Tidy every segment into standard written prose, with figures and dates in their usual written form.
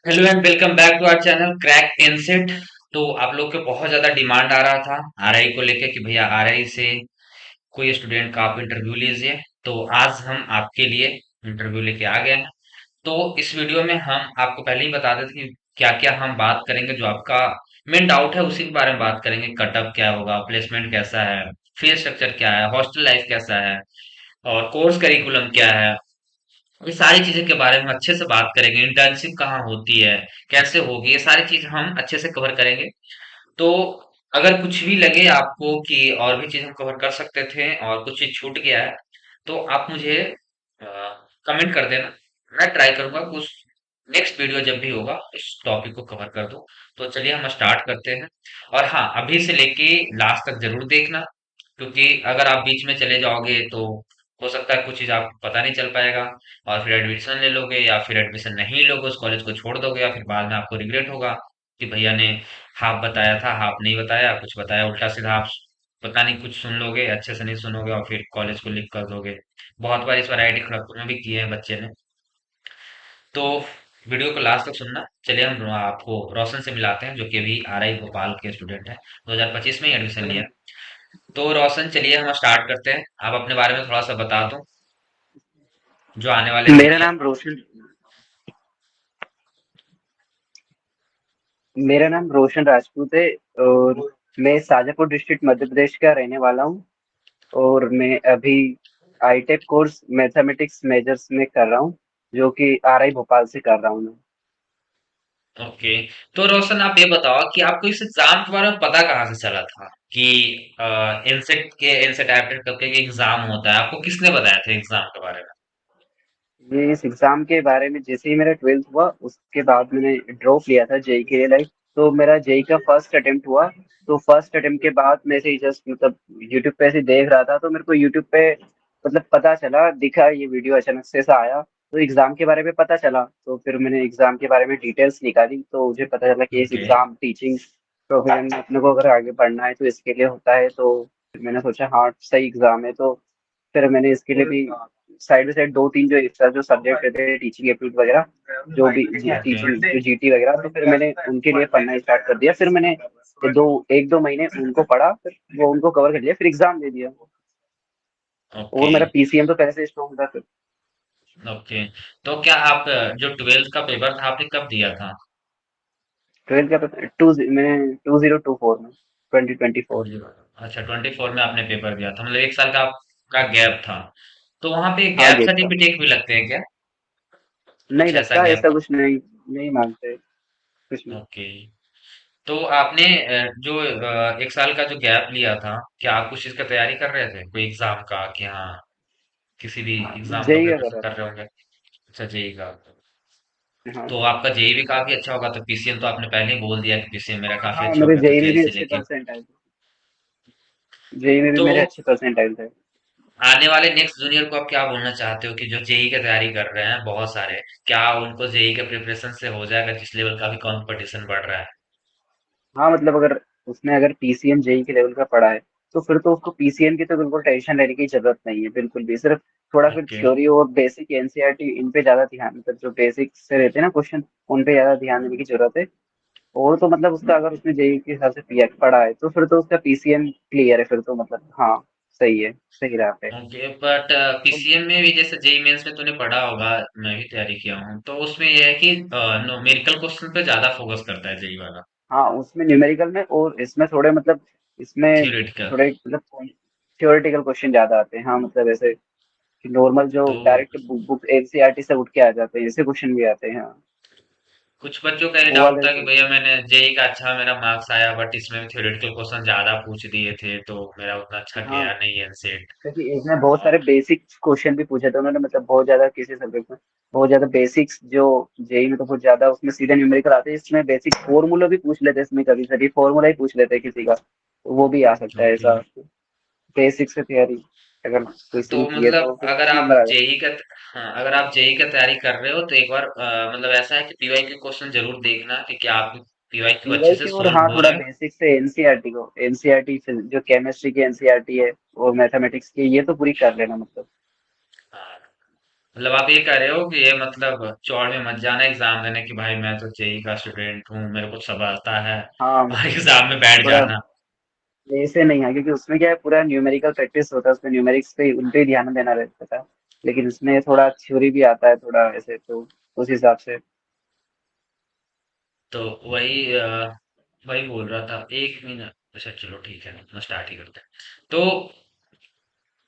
Hello and welcome back to our channel crack inset. तो आप लोग के बहुत ज्यादा डिमांड आ रहा था आरआई को लेके कि भैया आरआई से कोई स्टूडेंट का आप इंटरव्यू लीजिए। तो आज हम आपके लिए इंटरव्यू लेके आ गए हैं। तो इस वीडियो में हम आपको पहले ही बता देते कि क्या क्या हम बात करेंगे। जो आपका मेन डाउट है उसी के बारे में बात करेंगे। कटअप क्या होगा, प्लेसमेंट कैसा है, फीस स्ट्रक्चर क्या है, हॉस्टल लाइफ कैसा है और कोर्स करिकुलम क्या है। ये सारी चीजें के बारे में अच्छे से बात करेंगे। इंटर्नशिप कहाँ होती है, कैसे होगी, ये सारी चीज हम अच्छे से कवर करेंगे। तो अगर कुछ भी लगे आपको कि और भी चीज हम कवर कर सकते थे और कुछ चीज छूट गया है तो आप मुझे कमेंट कर देना। मैं ट्राई करूंगा कुछ नेक्स्ट वीडियो जब भी होगा इस टॉपिक को कवर कर दूं। तो चलिए हम स्टार्ट करते हैं। और हाँ, अभी से लेके लास्ट तक जरूर देखना, क्योंकि अगर आप बीच में चले जाओगे तो हो सकता है कुछ चीज आपको पता नहीं चल पाएगा और फिर एडमिशन ले लोगे या फिर एडमिशन नहीं लोगे, उस कॉलेज को छोड़ दोगे या फिर बाद में आपको रिग्रेट होगा कि भैया ने हाफ बताया था, हाफ नहीं बताया, कुछ बताया उल्टा सीधा। आप पता नहीं कुछ सुन लोगे, अच्छे से नहीं सुनोगे और फिर कॉलेज को लीक कर दोगे। बहुत बार इस बार आईआईटी खड़गपुर में भी किए हैं बच्चे ने। तो वीडियो को लास्ट तक सुनना। चलिए हम आपको रोशन से मिलाते हैं, जो कि अभी आरआई भोपाल के स्टूडेंट हैं, 2025 में ही एडमिशन लिया। तो रोशन, चलिए हम स्टार्ट करते हैं। आप अपने बारे में थोड़ा सा बता दो, जो आने वाले दिन मेरा है। नाम रोशन मेरा नाम रोशन राजपूत है। और मैं शाजापुर डिस्ट्रिक्ट मध्य प्रदेश का रहने वाला हूँ। और मैं अभी आईटेक कोर्स मैथमेटिक्स मेजर्स में कर रहा हूँ, जो कि आरआई भोपाल से कर रहा हूँ मैं। ओके। तो रोशन, आप ये बताओ कि आपको इस एग्जाम के बारे में पता कहाँ से चला था कि इनसेट एप्टेड करके एक एग्जाम होता है। आपको किसने बताया था एग्जाम के बारे में? ये इस एग्जाम के बारे में जैसे ही मेरा 12th हुआ, उसके बाद मैंने ड्रॉप लिया था जेई के लिए। लाइक, तो मेरा जेई का फर्स्ट अटेम्प्ट हुआ। तो फर्स्ट अटेम्प्ट के बाद मैं ऐसे ही जस्ट मतलब यूट्यूब पे ऐसे देख रहा था, तो मेरे को यूट्यूब पे मतलब पता चला, दिखा ये वीडियो अचानक से ऐसा आया, तो एग्जाम के बारे में पता चला। तो फिर मैंने एग्जाम के बारे में डिटेल्स निकाली, तो मुझे पता चला कि इस ओके। एग्जाम टीचिंग प्रोफेशन में अपने को अगर आगे बढ़ना है तो इसके लिए होता है। तो फिर मैंने सोचा हाँ सही एग्जाम है। तो फिर मैंने इसके लिए भी साइड बाई साइड दो तीन जो एक्स्ट्रा जो सब्जेक्ट रहते हैं, टीचिंग एप्टीट्यूड वगैरह, जो भी ओके। टीचिंग जो जीटी वगैरह, तो फिर मैंने उनके लिए पढ़ना स्टार्ट कर दिया। फिर मैंने एक दो महीने उनको पढ़ा, फिर वो उनको कवर कर लिया, फिर एग्जाम दे दिया। और ओके। मेरा पीसीएम तो पहले से स्ट्रॉन्ग था फिर। ओके। तो क्या आप जो 12th का पेपर था आपने कब दिया था? 12th का पेपर मैंने 2024 में, 2024। अच्छा, 24 में आपने पेपर दिया था, मतलब एक साल का आपका गैप था। तो वहां पे हाँ गैप गेट था। सर्टिफिकेट भी लगते हैं क्या? नहीं कुछ ऐसा लगता, गैप? ऐसा कुछ नहीं, नहीं मानते कुछ नहीं। ओके। तो आपने जो एक साल का जो गैप लिया था, क्या आप कुछ चीज का तैयारी कर रहे थे, कोई एग्जाम का, कि हाँ किसी भी एग्जाम का जेई का कर प्रिपरेशन रहा कर रहे होंगे? अच्छा, जेई का। था। तो हाँ। आपका जेई भी काफी अच्छा होगा। तो पीसीएम तो आपने पहले ही बोल दिया कि पीसीएम मेरा काफी हाँ अच्छा हो मेरे गया, तो जेई में जेई भी से अच्छे लेके। परसेंट आए थे। जेई में भी तो मेरे अच्छे परसेंट आए थे। आने वाले नेक्स्ट जूनियर को आप क्या बोलना चाहते हो कि जो जेई की तैयारी कर रहे हैं बहुत सारे, क्या उनको जेई के प्रिपरेशन से हो जाएगा जिस लेवल का भी कंपटीशन बढ़ रहा है? हाँ मतलब अगर उसने अगर पीसीएम जेई के लेवल का पढ़ा है, तो फिर तो उसको पीसीएम की तो बिल्कुल टेंशन लेने की जरूरत नहीं है, बिल्कुल भी। सिर्फ थोड़ा फिर ओके। थ्योरी और बेसिक एनसीईआरटी इन पे ज्यादा ध्यान, मतलब जो बेसिक से रहते हैं ना क्वेश्चन, उन पे ज्यादा ध्यान देने की जरूरत है। और तो मतलब उसका अगर उसने जेई के हिसाब से पीएच पढ़ा है, तो फिर तो उसका पीसीएम क्लियर है, फिर तो मतलब हाँ सही है, सही रहा पे। ओके, बट पीसीएम में भी जैसे जेई मेंस में तूने पढ़ा होगा, मैं भी तैयारी किया हूँ, तो उसमें यह है कि न्यूमेरिकल क्वेश्चन पे ज्यादा फोकस करता है जेई वाला। हाँ उसमें न्यूमेरिकल में, और इसमें थोड़े मतलब इसमें थियोरेटिकल। थोड़े मतलब थ्योरेटिकल क्वेश्चन ज्यादा आते हैं। हाँ मतलब ऐसे कि नॉर्मल जो तो डायरेक्ट बुक एनसीईआरटी से उठ के आ जाते हैं, ऐसे क्वेश्चन भी आते हैं। हाँ कुछ बच्चों का ये वो डाउट वाले था कि तो। भैया मैंने जेई का अच्छा मेरा मार्क्स आया, बट इसमें थ्योरेटिकल क्वेश्चन ज्यादा पूछ दिए थे तो मेरा उतना अच्छा हाँ गया नहीं एनसेट। क्योंकि इसमें बहुत सारे बेसिक क्वेश्चन भी पूछे थे उन्होंने, मतलब बहुत ज्यादा किसी सब्जेक्ट में बहुत ज्यादा बेसिक्स जो जेई में तो बहुत ज्यादा उसमें सीधे न्यूमेरिकल आते हैं, इसमें बेसिक फॉर्मूला भी पूछ लेते हैं, इसमें कभी कभी फॉर्मूला ही पूछ लेते हैं किसी का, तो वो भी आ सकता है ओके। ऐसा। बेसिक से तैयारी अगर किसी तो ने की है मतलब तो फिर अगर अच्छे आप नंबर आ जाते जेई का, हाँ, अगर आप जेई का तैयारी कर रहे हो तो एक बार मतलब ऐसा है कि पीवाई के क्वेश्चन जरूर देखना कि क्या आप पीवाई हैं। क्यू अच्छे पीवाई से की, और सोल्व हाँ हो थोड़ा रहे हैं। बेसिक से एनसीईआरटी को, एनसीईआरटी जो केमिस्ट्री की एनसीईआरटी है और मैथमेटिक्स की, ये तो पूरी कर लेना मतलब। हाँ। मतलब आप ये कह रहे हो कि ये मतलब चौड़ में मत जाना एग्जाम देने की भाई मैं तो जेई का स्टूडेंट हूँ, मेरे को सब आता है, हाँ और मतलब एग्जाम में बैठ थोड़ा जाना। ऐसे नहीं है, क्योंकि उसमें क्या है, पूरा न्यूमेरिकल प्रैक्टिस होता है, उसमें न्यूमेरिक्स पे उन पे ही ध्यान देना रहता था। लेकिन इसमें थोड़ा थ्योरी भी आता है थोड़ा ऐसे, तो उस हिसाब से। तो वही बोल रहा था, 1 मिनट। अच्छा चलो ठीक है, मैं स्टार्ट ही करते हैं। तो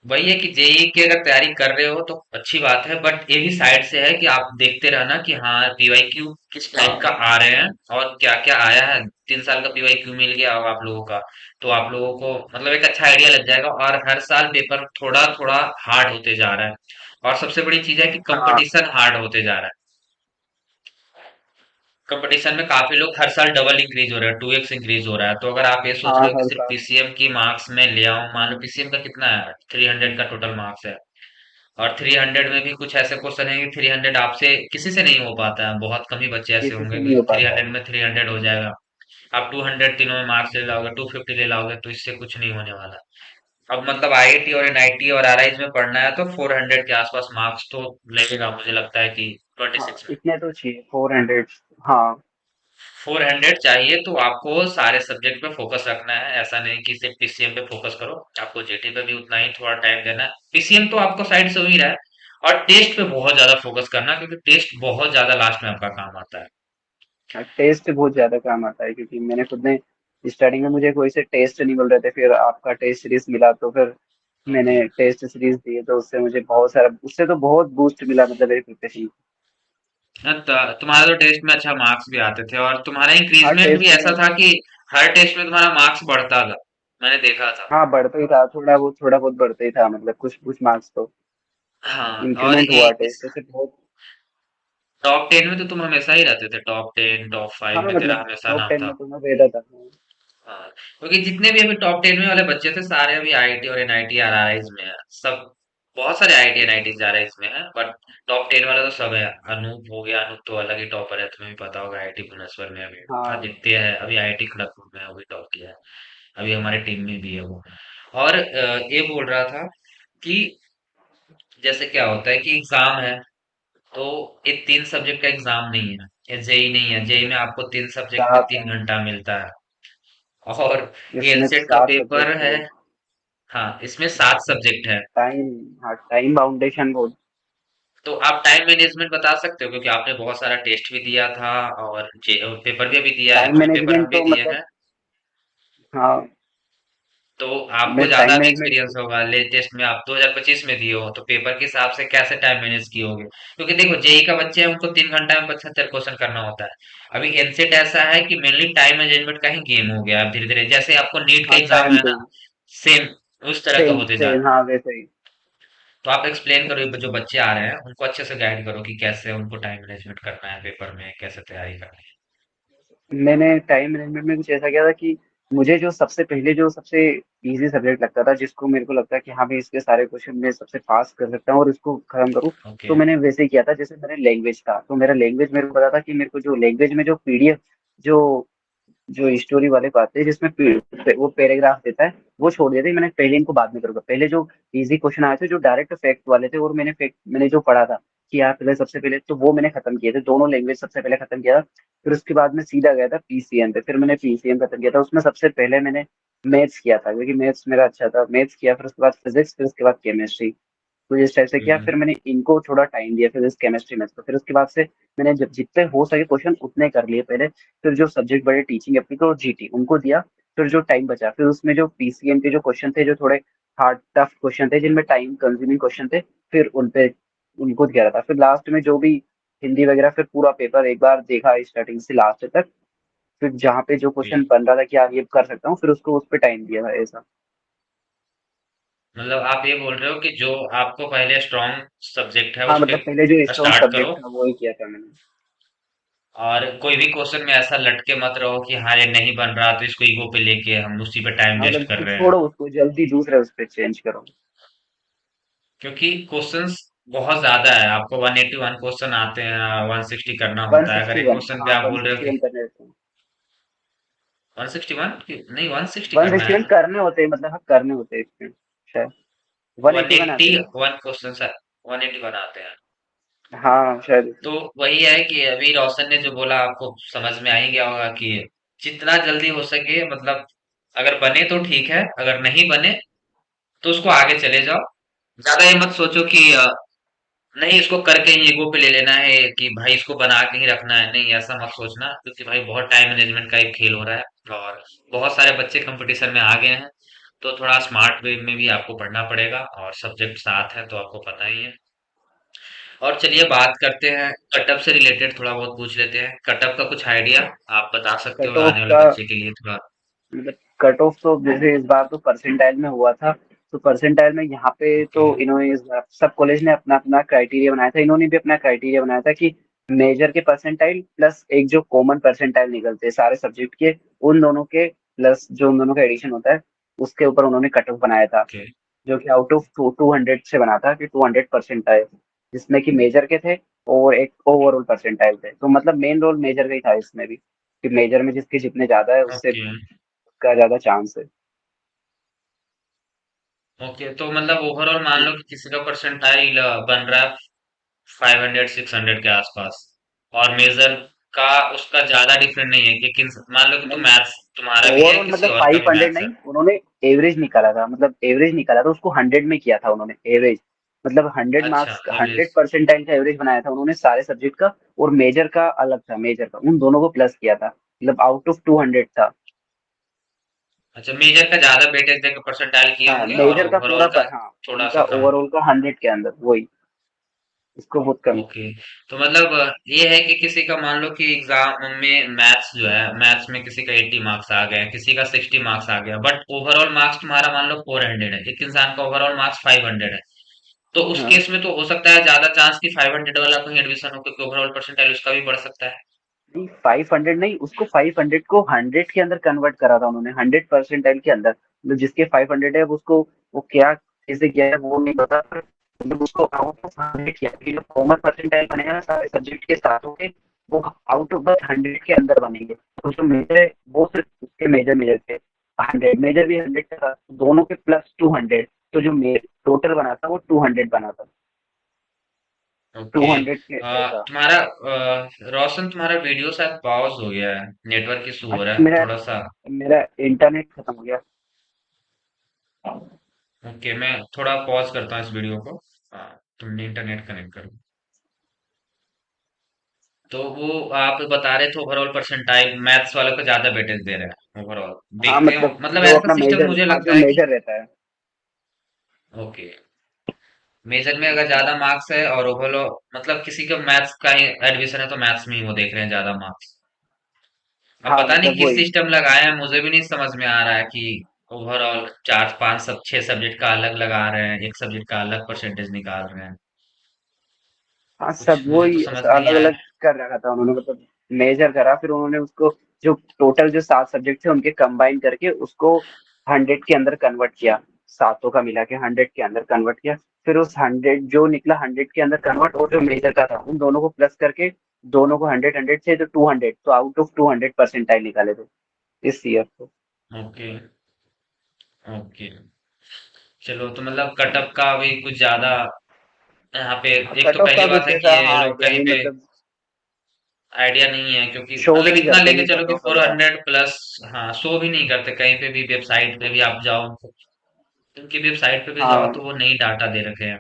वही है कि जेई की अगर तैयारी कर रहे हो तो अच्छी बात है, बट ये भी साइड से है कि आप देखते रहना कि हाँ पीवाईक्यू किस टाइप का आ रहे हैं और क्या क्या आया है। 3 साल का पीवाईक्यू मिल गया होगा आप लोगों का, तो आप लोगों को मतलब एक अच्छा आइडिया लग जाएगा, और हर साल पेपर थोड़ा थोड़ा हार्ड होते जा रहा है। और सबसे बड़ी चीज है कि हाँ कंपटीशन हार्ड होते जा रहा है। कंपटीशन में काफी लोग हर साल डबल इंक्रीज हो रहा है, 2x इंक्रीज हो रहा है। तो अगर आप ये सोच हाँ, रहे हो कि हर सिर्फ साल। पीसीएम की मार्क्स में ले आऊं, मान लो पीसीएम का कितना है, 300 का टोटल मार्क्स है, और 300 में भी कुछ ऐसे क्वेश्चन है कि 300 आपसे किसी से नहीं हो पाता है, बहुत कम ही बच्चे ऐसे किसी से होंगे नहीं कि हो थ्री पाता है। हंड्रेड में 300 हो जाएगा। आप 200 तीनों में मार्क्स ले लाओगे, 250 ले लाओगे, तो इससे कुछ नहीं होने वाला। अब मतलब आईआईटी और एनआईटी और आरआईज में पढ़ना है तो 400 के आसपास मार्क्स तो लगेगा, मुझे लगता है कि हाँ 26 में इतने तो चाहिए, 400। हाँ 400 चाहिए। तो आपको सारे सब्जेक्ट पे फोकस रखना है, ऐसा नहीं कि सिर्फ पीसीएम पे फोकस करो, आपको जेटी पे भी उतना ही थोड़ा टाइम देना है। पीसीएम तो आपको साइड से हो ही रहा है, और टेस्ट पे बहुत ज्यादा फोकस करना, क्योंकि टेस्ट बहुत ज्यादा लास्ट में आपका काम आता है। टेस्ट बहुत ज्यादा काम आता है, क्योंकि मैंने खुद ने स्टार्टिंग में मुझे कोई से टेस्ट नहीं मिल रहे थे, फिर आपका टेस्ट सीरीज मिला तो फिर ओके। मैंने टेस्ट सीरीज दिए, तो उससे मुझे बहुत सारा, उससे तो बहुत बूस्ट मिला मतलब मेरी प्रिपरेशन। हाँ, तुम्हारा तो टेस्ट में अच्छा मार्क्स भी आते थे, और तुम्हारा हाँ इंक्रीजमेंट भी टेस्ट ऐसा में। था कि हर टेस्ट में तुम्हारा मार्क्स बढ़ता था, मैंने देखा था। हाँ बढ़ता ही था, थोड़ा बहुत बढ़ता ही था, मतलब कुछ कुछ मार्क्स तो हाँ, और इंक्रीमेंट ये हुआ इस टेस्ट से बहुत। टॉप 10 में तो तुम हमेशा ही रहते थे, टॉप 10 टॉप 5 हाँ में तेरा मतलब हमेशा टॉप नाम 10 था। में तो मैं रहता था। हाँ, क्योंकि जितने भी अभी टॉप 10 में वाले बच्चे थे सारे अभी आईआईटी और एनआईटी आरआरआईज में है सब। बहुत सारे आईआईटी एनआईटी आरआरआईज में है, बट टॉप 10 वाला तो सब है। अनूप हो गया, अनूप तो अलग ही टॉपर है, तुम्हें भी पता होगा, आईआईटी भुवनेश्वर में अभी। हाँ आदित्य है अभी आईआईटी खड़गपुर में, वो भी टॉप किया है, अभी हमारे टीम में भी है वो। और ये बोल रहा था कि जैसे क्या होता है कि एग्जाम है, तो ये 3 सब्जेक्ट का एग्जाम नहीं है, ये जेई नहीं है। जेई में आपको 3 सब्जेक्ट में सात है। 3 घंटा मिलता है, और ये इसमें एलसेट का 7 सब्जेक्ट पेपर है। है। हाँ, इसमें 7 सब्जेक्ट है। टाइम। हाँ टाइम बाउंडेशन बहुत। तो आप टाइम मैनेजमेंट बता सकते हो, क्योंकि आपने बहुत सारा टेस्ट भी दिया था, और पेपर भी अभी दिया है, टाइम कुछ पेपर हम मैनेजमेंट भी तो दिए मतलब, हैं। हाँ तो आपको मैं ज्यादा टाइम भी मैनेजमेंट। एक्सपीरियंस होगा, लेटेस्ट में आप 2025 में दिए हो, तो पेपर के हिसाब से कैसे टाइम मैनेज किए होगे। क्योंकि देखो जेई का बच्चे हैं, उनको 3 घंटा में 75 क्वेश्चन करना होता है। अभी एनसेट ऐसा है कि मेनली टाइम मैनेजमेंट का ही गेम हो गया है धीरे धीरे, जैसे आपको नीट का हाँ एग्जाम टाइम है पे ना, सेम उस तरह का सेम होते जा सेम, रहा है। हाँ वैसे ही। तो आप एक्सप्लेन करो, ये जो बच्चे आ रहे हैं उनको अच्छे से गाइड करो कि कैसे उनको टाइम मैनेजमेंट करना है, पेपर में कैसे तैयारी करनी है। मैंने टाइम मैनेजमेंट में कुछ ऐसा किया था कि मुझे जो सबसे पहले, जो सबसे इजी सब्जेक्ट लगता था, जिसको मेरे को लगता है कि हाँ भाई इसके सारे क्वेश्चन मैं सबसे पास कर सकता हूँ और इसको खत्म करूँ, ओके। तो मैंने वैसे ही किया था। जैसे मेरे लैंग्वेज था, तो मेरा लैंग्वेज मेरे को पता था कि मेरे को जो लैंग्वेज में जो पीडीएफ, जो जो स्टोरी वाले को आते हैं जिसमें वो पैराग्राफ देता है, वो छोड़ देते हैं। मैंने पहले इनको बाद में करूंगा, पहले जो इजी क्वेश्चन आए थे जो डायरेक्ट फैक्ट वाले थे, और मैंने जो पढ़ा था कि यार पहले, सबसे पहले तो वो मैंने खत्म किए थे, दोनों लैंग्वेज सबसे पहले खत्म किया था। फिर उसके बाद में सीधा गया था पीसीएम पे, फिर मैंने पीसीएम खत्म किया था। उसमें सबसे पहले मैंने मैथ्स किया था, क्योंकि मैथ्स मेरा अच्छा था, मैथ्स किया, फिर उसके बाद फिजिक्स, फिर उसके बाद केमिस्ट्री। तो इस टाइप से किया, हम्म। फिर मैंने इनको थोड़ा टाइम दिया, फिजिक्स केमिस्ट्री मैथ्स को। फिर उसके बाद से मैंने जब जितने हो सके क्वेश्चन उतने कर लिए पहले। फिर जो सब्जेक्ट बड़े टीचिंग एप्टीट्यूड और जीटी उनको दिया। फिर जो टाइम बचा, फिर उसमें जो पीसीएम के जो क्वेश्चन थे, जो थोड़े हार्ड टफ क्वेश्चन थे, जिनमें टाइम कंज्यूमिंग क्वेश्चन थे, फिर उन पे उनको दिया था। फिर लास्ट में जो भी हिंदी वगैरह, फिर पूरा पेपर एक बार देखा स्टार्टिंग से लास्ट तक। फिर जहाँ पे जो ओके, क्वेश्चन बन रहा था कि हाँ ये कर सकता हूँ, फिर उसको उस पर टाइम दिया था ऐसा। मतलब आप ये बोल रहे हो कि जो आपको पहले स्ट्रॉन्ग सब्जेक्ट है हाँ उस मतलब पे पहले जो स्ट्रॉन्ग स्टार्ट करो, सब्जेक्ट था वो ही किया था मैंने। और कोई भी क्वेश्चन में ऐसा लटके मत रहो कि हाँ ये नहीं बन रहा तो इसको ईगो पे लेके हम उसी पे टाइम हाँ वेस्ट कर मतलब रहे हैं। छोड़ो उसको, जल्दी दूसरे उस पर चेंज करो। क्योंकि क्वेश्चंस बहुत ज्यादा है, आपको 181 क्वेश्चन आते हैं, 160 करना वन होता है। अगर सिक्सटी एक वन क्वेश्चन पे हाँ आप वन बोल रहे हो सिक्सटी कि वन करने रहते हैं। 161 नहीं 160 वन करना सिक्सटी वन है। करने होते हैं, मतलब हाँ करने होते हैं इसमें शायद। 181 180, आते हैं क्या? 1 क्वेश्चन 181 आते हैं। हाँ शायद। तो वही है कि अभी रोशन ने जो बोला आपको समझ में आ ही गया होगा कि जितना जल्दी हो सके मतलब अगर बने तो ठीक है, अगर नहीं बने तो उसको आगे चले जाओ। ज्यादा ये मत सोचो कि नहीं इसको करके ही ईगो पे ले लेना है कि भाई इसको बना के ही रखना है, नहीं ऐसा मत सोचना, क्योंकि भाई बहुत टाइम मैनेजमेंट का एक खेल हो रहा है और बहुत सारे बच्चे कंपटीशन में आ गए हैं। तो थोड़ा स्मार्ट वे में भी आपको पढ़ना पड़ेगा और सब्जेक्ट साथ है तो आपको पता ही है। और चलिए बात करते हैं कटअप से रिलेटेड, थोड़ा बहुत पूछ लेते हैं। कटअप का कुछ आइडिया आप बता सकते हो कट ऑफ आने वाले का बच्चे के लिए थोड़ा। मतलब कट ऑफ तो जैसे इस बार तो परसेंटाइल में हुआ था। तो परसेंटाइल में यहाँ पे तो ओके। इन्होंने इस बार सब कॉलेज ने अपना अपना क्राइटेरिया बनाया था, इन्होंने भी अपना क्राइटेरिया बनाया था कि मेजर के परसेंटाइल प्लस एक जो कॉमन परसेंटाइल निकलते हैं सारे सब्जेक्ट के, उन दोनों के प्लस जो उन दोनों का एडिशन होता है, उसके ऊपर उन्होंने कट ऑफ बनाया था। ओके। जो कि आउट ऑफ 200 से बना था कि 200 परसेंटाइल, जिसमें कि मेजर के थे और एक ओवरऑल परसेंटाइल थे। तो मतलब मेन रोल मेजर का ही था इसमें भी, कि मेजर में जिसके जितने ज्यादा है उससे ओके। का ज्यादा चांस है। ओके तो मतलब ओवरऑल मान लो कि किसी का परसेंटाइल बन रहा है 500 600 के आसपास और मेजर का उसका ज्यादा डिफरेंट नहीं है कि मान लो कि तुम नहीं, मैथ्स तुम्हारा भी है ओवरऑल किसी मतलब और का भी 500 मैथ्स है। नहीं, उन्होंने एवरेज निकाला था, मतलब एवरेज निकाला था, उसको 100 में किया था उन्होंने एवरेज। मतलब 100 मार्क्स अच्छा का, एवरेज। 100 परसेंटाइल का एवरेज बनाया था उन्होंने सारे सब्जेक्ट का। और मेजर का अलग था, मेजर का उन दोनों को प्लस किया था, मतलब आउट ऑफ 200 था। अच्छा मेजर का ज्यादा वेटेज देकर परसेंटाइल किए हाँ होंगे और मेजर का पूरा ओवरऑल का पर, हाँ थोड़ा उनका सा कम। ओवरऑल का 100 के अंदर वही, इसको बहुत कम। ओके तो मतलब ये है कि किसी का मान लो कि एग्जाम में मैथ्स जो है मैथ्स में किसी का 80 मार्क्स आ गए, किसी का 60 मार्क्स आ गया, बट ओवरऑल मार्क्स तुम्हारा मान लो 400 है, एक इंसान का ओवरऑल मार्क्स 500 है। तो उस हाँ केस में तो हो सकता है ज्यादा चांस कि 500 वाला कहीं एडमिशन हो क्योंकि ओवरऑल परसेंटाइल उसका भी बढ़ सकता है। नहीं, 500 नहीं, उसको 500 को 100 के अंदर कन्वर्ट करा था उन्होंने, 100 परसेंटाइल के अंदर। मतलब जिसके 500 है उसको, वो क्या कैसे किया है वो नहीं पता, पर मतलब उसको आउट ऑफ 100 किया कि जो कॉमन परसेंटाइल बनेगा ना सारे सब्जेक्ट के साथों के, वो आउट ऑफ बस 100 के अंदर बनेंगे। तो जो मेजर है वो सिर्फ उसके मेजर मेजर थे 100, मेजर भी 100 का था, दोनों के प्लस 200। तो जो टोटल बना था वो 200 बना था, टू ओके। हंड्रेड के ऐसा। तुम्हारा रोशन तुम्हारा वीडियो शायद पॉज हो गया है, नेटवर्क इशू हो रहा अच्छा है मेरा थोड़ा सा। मेरा इंटरनेट खत्म हो गया। ओके मैं थोड़ा पॉज करता हूँ इस वीडियो को। तुमने इंटरनेट कनेक्ट करो। तो वो आप बता रहे थे ओवरऑल परसेंटाइल मैथ्स वालों को ज्यादा वेटेज दे रहे हैं ओवरऑल हाँ देखते हो, मतलब मतलब जो ऐसा अपना सिस्टम मेजर, मुझे हाँ जो लगता है कि मेजर रहता है। ओके मेजर में अगर ज्यादा मार्क्स है और ओवरऑल मतलब किसी का मैथ्स का ही एडमिशन है तो मैथ्स में ही वो देख रहे हैं ज्यादा मार्क्स। अब हाँ पता नहीं मतलब किस वही। सिस्टम लगाया है, मुझे भी नहीं समझ में आ रहा है कि ओवरऑल चार पांच सब छह सब्जेक्ट का अलग लगा रहे हैं, एक सब्जेक्ट का अलग परसेंटेज निकाल रहे हैं। हाँ कुछ सब मुझे तो वही समझ नहीं अलग आया। अलग कर रखा था उन्होंने, मतलब मेजर करा, फिर उन्होंने उसको जो टोटल जो 7 सब्जेक्ट थे उनके कंबाइन करके उसको 100 के अंदर कन्वर्ट किया, सातों का मिला के 100 के अंदर कन्वर्ट किया। फिर उस 100 जो निकला 100 के अंदर कन्वर्ट, और जो मेजर का था उन दोनों को प्लस करके, दोनों को 100 100 से तो 200, तो आउट ऑफ 200 परसेंटाइल निकाले थे इस ईयर को। ओके। ओके चलो तो मतलब कटअप का भी कुछ ज्यादा यहाँ पे एक कट तो ऑफ का पहली बात कुछ है कि ऐसा ये हाँ लोग आइडिया कहीं नहीं, पे मतलब आइडिया नहीं है क्योंकि शो भी मतलब नहीं इतना करते लेके कि चलो कट कि ऑफ फोर वगैरह। Hundred plus. हाँ शो भी नहीं करते कहीं पे भी, वेबसाइट पे भी आप जाओ उनकी वेबसाइट पे भी जाओ हाँ तो वो नहीं डाटा दे रखे हैं।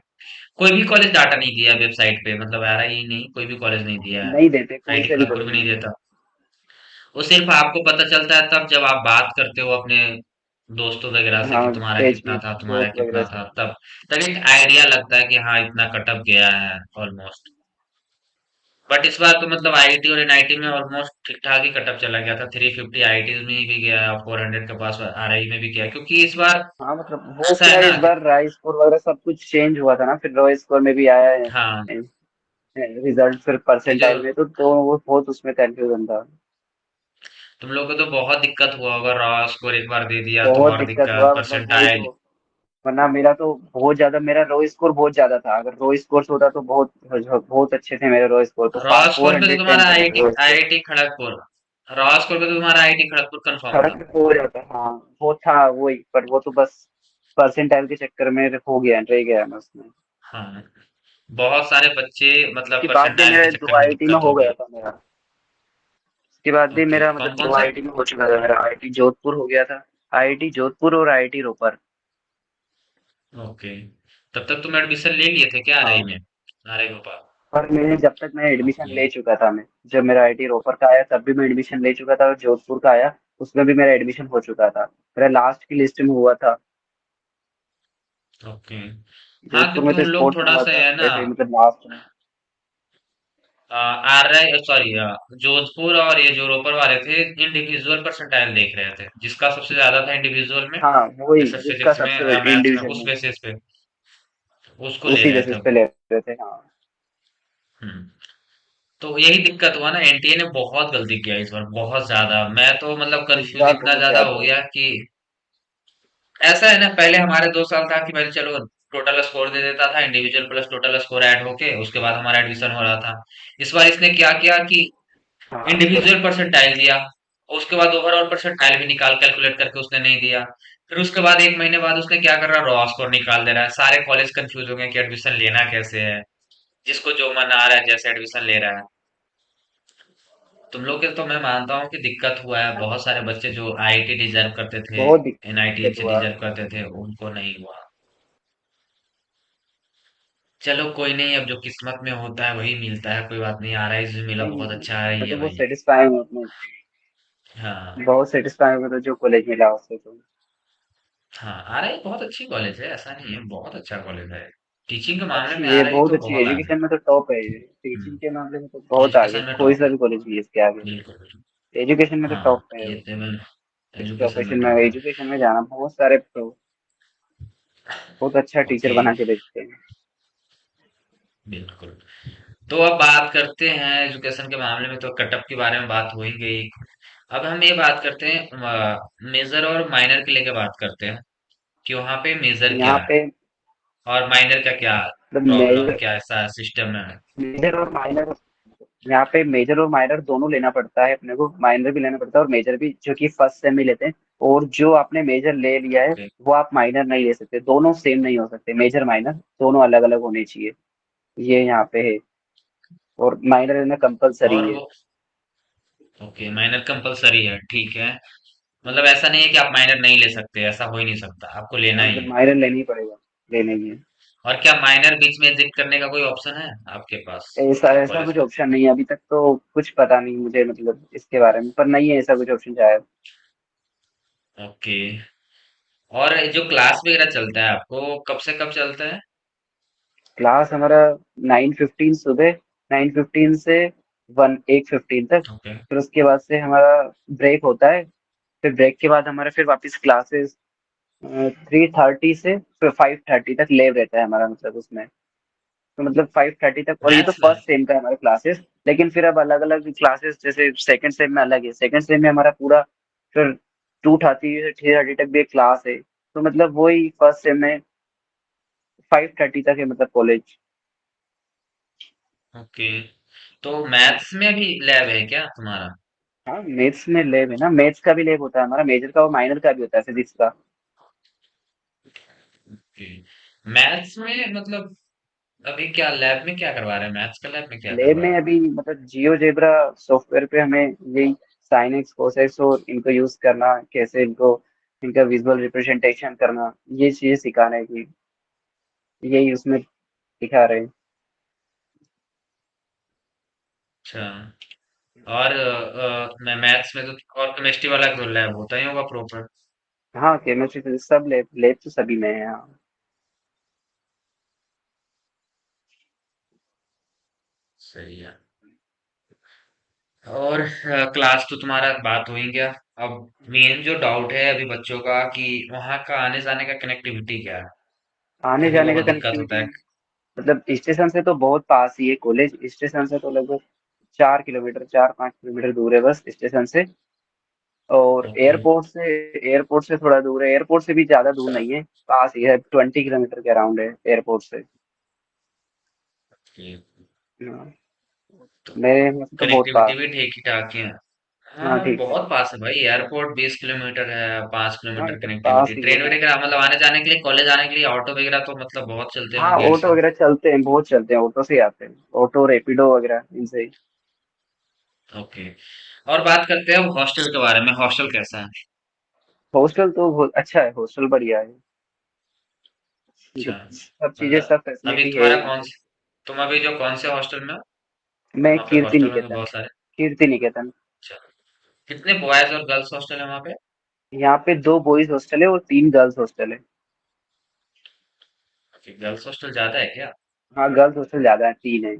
कोई भी कॉलेज डाटा नहीं दिया वेबसाइट पे, मतलब आ रहा ही नहीं, कोई भी कॉलेज नहीं दिया है। नहीं देते, कोई आईटी से भी खड़गपुर कॉलेज भी नहीं नहीं देते। देता। वो सिर्फ आपको पता चलता है तब जब आप बात करते हो अपने दोस्तों वगैरह से कि हाँ तुम्हारा पेज कितना की था तुम्हारा दोस्त वगैरह कितना से। था, तब तब एक आइडिया लगता है कि हाँ इतना कटअप गया है ऑलमोस्ट। बट इस बार तो मतलब आईटी और एनआईटी में ऑलमोस्ट ठीक ठाक ही कटअप चला गया था, 350 आईटी में भी गया और 400 के पास आरआई में भी गया, क्योंकि इस बार हाँ मतलब वो ऐसा क्या है है, ना इस कि बार राय स्कोर वगैरह सब कुछ चेंज हुआ था ना, फिर रॉय स्कोर में भी आया है हाँ रिजल्ट, फिर कि जो परसेंटाइल में तो वो बहुत उसमें कंफ्यूजन था। तुम लोग को तो बहुत दिक्कत हुआ होगा, रॉ स्कोर एक बार दे दिया तो बहुत और दिक्कत दिक्कत हुआ, मतलब वही परसेंटाइल। तो। वरना मेरा तो बहुत ज्यादा, मेरा रो स्कोर बहुत ज्यादा था, अगर रो स्कोर होता तो बहुत बहुत अच्छे थे मेरे रो स्कोर तो। रॉ फोर स्कोर पे तो हंड्रेड टेन तुम्हारा थे मेरे IIT raw score. IIT Kharagpur, raw score पे तो तुम्हारा आईआईटी खड़गपुर कंफर्म था। फर्क हो जाता, हाँ वो था वही, पर वो तो बस परसेंटाइल के चक्कर में हो गया, रह गया मैं उसमें। हाँ बहुत सारे बच्चे मतलब उसके बाद भी परसेंटाइल मेरा के दो चक्कर में आईआईटी में दिक्कत हो होगी। गया था मेरा। उसके बाद भी ओके, मेरा कौन मतलब कौन दो सा? आईआईटी में हो चुका था, मेरा आईआईटी जोधपुर हो गया था। आईआईटी जोधपुर और आईआईटी रोपर। ओके, तब तक तुम एडमिशन ले लिए थे क्या आरआई हाँ। में? आरआई भोपाल। और मैंने जब तक मैं एडमिशन ओके। ले चुका था, मैं जब मेरा आईआईटी रोपर का आया तब भी मैं एडमिशन ले चुका था, और जोधपुर का आया उसमें भी मेरा एडमिशन हो चुका था। मेरा लास्ट की लिस्ट में हुआ था। ओके। हाँ, जोधपुर में क्योंकि तो उन लोग स्पोर्ट्स में थोड़ा हुआ सा था है ना, ऐसे ही, मतलब लास्ट में। आरआई सॉरी, जोधपुर और ये जो रोपर वाले थे इंडिविजुअल परसेंटाइल देख रहे थे, जिसका सबसे ज्यादा था इंडिविजुअल में, हाँ वही, जैसे जिसका फिजिक्स में सबसे या मैथ्स में, इंडिविजुअल उस में, बेसिस पे उसको ले उसी रहे बेसिस थे। पे ले रहे थे। हाँ। हम्म। तो यही दिक्कत हुआ ना, एनटीए ने बहुत गलती किया इस बार, बहुत ज्यादा। मैं तो मतलब इस कंफ्यूज बार इतना बहुत ज्यादा ज्यादा हो है। गया कि ऐसा है ना, पहले हमारे 2 साल था कि भाई चलो टोटल स्कोर दे देता था, individual plus total score add होके उसके बाद हमारा एडमिशन हो रहा था। इस बार इसने क्या किया कि हाँ फिर। इंडिविजुअल परसेंटाइल दिया, और उसके बाद ओवरऑल परसेंटाइल भी निकाल कैलकुलेट करके उसने नहीं दिया। फिर उसके बाद 1 महीने बाद उसने क्या कर रहा है, रॉ स्कोर निकाल दे रहा है। सारे कॉलेज कंफ्यूज हो गए कि एडमिशन लेना कैसे है, जिसको जो मन आ रहा है जैसे एडमिशन ले रहा है। तुम लोग के तो मैं मानता हूँ कि दिक्कत हुआ है, बहुत सारे बच्चे जो आईआईटी डिजर्व करते थे, बहुत एनआईटी दिक्कत हुआ। डिजर्व करते थे, उनको नहीं हुआ। चलो कोई नहीं, अब जो किस्मत में होता है वही मिलता है, कोई बात नहीं। आरआई से मिला, नहीं, बहुत अच्छा आ रही मैं है तो बहुत भाई। सेटिस्फाई हूँ अपने, हाँ। बहुत सेटिस्फाई हूँ, तो जो कॉलेज मिला उससे तो। हाँ, आरआई बहुत अच्छी कॉलेज है, ऐसा नहीं है, बहुत अच्छा कॉलेज है। टीचिंग के मामले अच्छी में है, आरआई बहुत तो अच्छी है, बहुत आगे एजुकेशन में तो टॉप है ये। है। टीचिंग के मामले में तो बहुत आगे है, एजुकेशन में कोई टॉप सा है। भी कॉलेज भी इसके आगे। बिल्कुल बिल्कुल। एजुकेशन में तो हाँ, टॉप है ये वो। तो मैं एजुकेशन में प्रोफेशन में, टॉप है। एजुकेशन में जाना बहुत सारे बहुत अच्छा टीचर ओके। बना के भेजते हैं। बिल्कुल। तो अब बात करते हैं एजुकेशन के मामले में, तो कटअप के बारे में बात हो ही गई। अब हम ये बात करते हैं मेजर और माइनर के लेके बात करते हैं कि वहाँ पे मेजर क्या यहाँ है पे और माइनर का क्या मतलब प्रॉब्लम है, क्या ऐसा सिस्टम है? मेजर और माइनर, यहाँ पे मेजर और माइनर दोनों लेना पड़ता है अपने को, माइनर भी लेना पड़ता है और मेजर भी, जो कि फर्स्ट सेम में लेते हैं। और जो आपने मेजर ले लिया है ओके। वो आप माइनर नहीं ले सकते, दोनों सेम नहीं हो सकते, मेजर माइनर दोनों अलग अलग होने चाहिए। ये यहाँ पे है। और माइनर लेना कंपलसरी और है। वो ओके, माइनर कंपलसरी है, ठीक है। मतलब ऐसा नहीं है कि आप माइनर नहीं ले सकते, ऐसा हो ही नहीं सकता, आपको लेना हाँ, ही मतलब है। माइनर लेना ही पड़ेगा, लेने ही है। और क्या माइनर बीच में एग्जिट करने का कोई ऑप्शन है आपके पास ऐसा ऐसा कॉलेज कुछ में? ऑप्शन नहीं है अभी तक, तो कुछ पता नहीं मुझे मतलब इसके बारे में, पर नहीं है ऐसा कुछ ऑप्शन शायद। ओके। और ये जो क्लास वगैरह चलता है आपको, कब से कब चलता है? क्लास हमारा 9:15 सुबह, 9:15 से 1:15 तक। ओके। फिर उसके बाद से हमारा ब्रेक होता है। फिर ब्रेक के बाद हमारा फिर वापस क्लासेस 3:30 से फिर 5:30 तक लेव रहता है हमारा, मतलब उसमें। तो मतलब 5:30 तक, और ये तो मैथ्स में? फर्स्ट सेम का है हमारा क्लासेस। लेकिन फिर अब अलग अलग क्लासेस, जैसे सेकंड सेम में अलग है, सेकंड सेम में हमारा पूरा फिर 2:30 से 3:30 तक भी एक क्लास है। तो मतलब वही फर्स्ट सेम में 5:30 तक है मतलब कॉलेज। ओके। तो मैथ्स में भी लैब है क्या तुम्हारा? हाँ, मैथ्स में लैब है ना, मैथ्स का भी लैब होता है हमारा, मेजर का और माइनर का भी होता है, फिजिक्स का। ओके। मैथ्स में मतलब अभी क्या लैब में क्या करवा रहे हैं, मैथ्स का लैब में क्या लैब करवा में रहे हैं? अभी मतलब जियोजेब्रा सॉफ्टवेयर पे हमें यही साइन एक्स कोसेक्स और इनको यूज करना, कैसे इनको, इनका विजुअल रिप्रेजेंटेशन करना, ये चीजें सिखाना है कि यही उसमें सिखा रहे हैं। अच्छा। और मैं मैथ्स में तो, और केमिस्ट्री वाला तो लैब होता ही होगा प्रॉपर। हाँ, केमिस्ट्री फिजिक्स सब लैब, लैब तो सभी में है हाँ। सही है। और क्लास तो तुम्हारा बात हो ही गया। अब मेन जो डाउट है अभी बच्चों का कि वहाँ का आने जाने का कनेक्टिविटी क्या है, आने क्योंकि जाने का बहुत दिक्कत होता कनेक्टिविटी है। मतलब स्टेशन से तो बहुत पास ही है कॉलेज, स्टेशन से तो लगभग 4 किलोमीटर, 4-5 किलोमीटर दूर है बस स्टेशन से। और ओके। एयरपोर्ट से थोड़ा दूर है, एयरपोर्ट से भी ज्यादा दूर नहीं है, पास ही है, 20 किलोमीटर के अराउंड है एयरपोर्ट से। ओके। हाँ, तो मेरे यहाँ से तो बहुत कनेक्टिविटी पास भी है। ठीक ही ठाक है। हाँ हाँ ठीक है। बहुत पास है भाई, एयरपोर्ट 20 किलोमीटर है, पाँच हाँ किलोमीटर एकदम पास कनेक्टिविटी, ही है ट्रेन हाँ। वगैरह मतलब आने जाने के लिए, कॉलेज आने के लिए ऑटो वगैरह तो मतलब बहुत चलते हाँ होंगे गेट ऑटो से। वगैरह चलते हैं, बहुत चलते हैं, ऑटो से ही आते हैं, ऑटो रैपिडो वगैरह इनसे ही। ओके। और बात करते हैं हॉस्टल के बारे में, हॉस्टल कैसा है? हॉस्टल तो बहुत अच्छा है, हॉस्टल बढ़िया है। अच्छा। सब चीजें, मतलब सब अभी फैसिलिटी है तुम्हारा यहाँ कौन पे। से, तुम अभी जो कौन से हॉस्टल में हो? मैं वहाँ पे कीर्ति हॉस्टल में भी निकेतन, बहुत सारे। कीर्ति निकेतन। अच्छा। कितने बॉयज और गर्ल्स हॉस्टल है वहाँ पे? यहाँ पे 2 बॉयज हॉस्टल है और 3 गर्ल्स हॉस्टल है। गर्ल्स हॉस्टल ज्यादा है क्या? हाँ गर्ल्स हॉस्टल ज्यादा है, 3 है।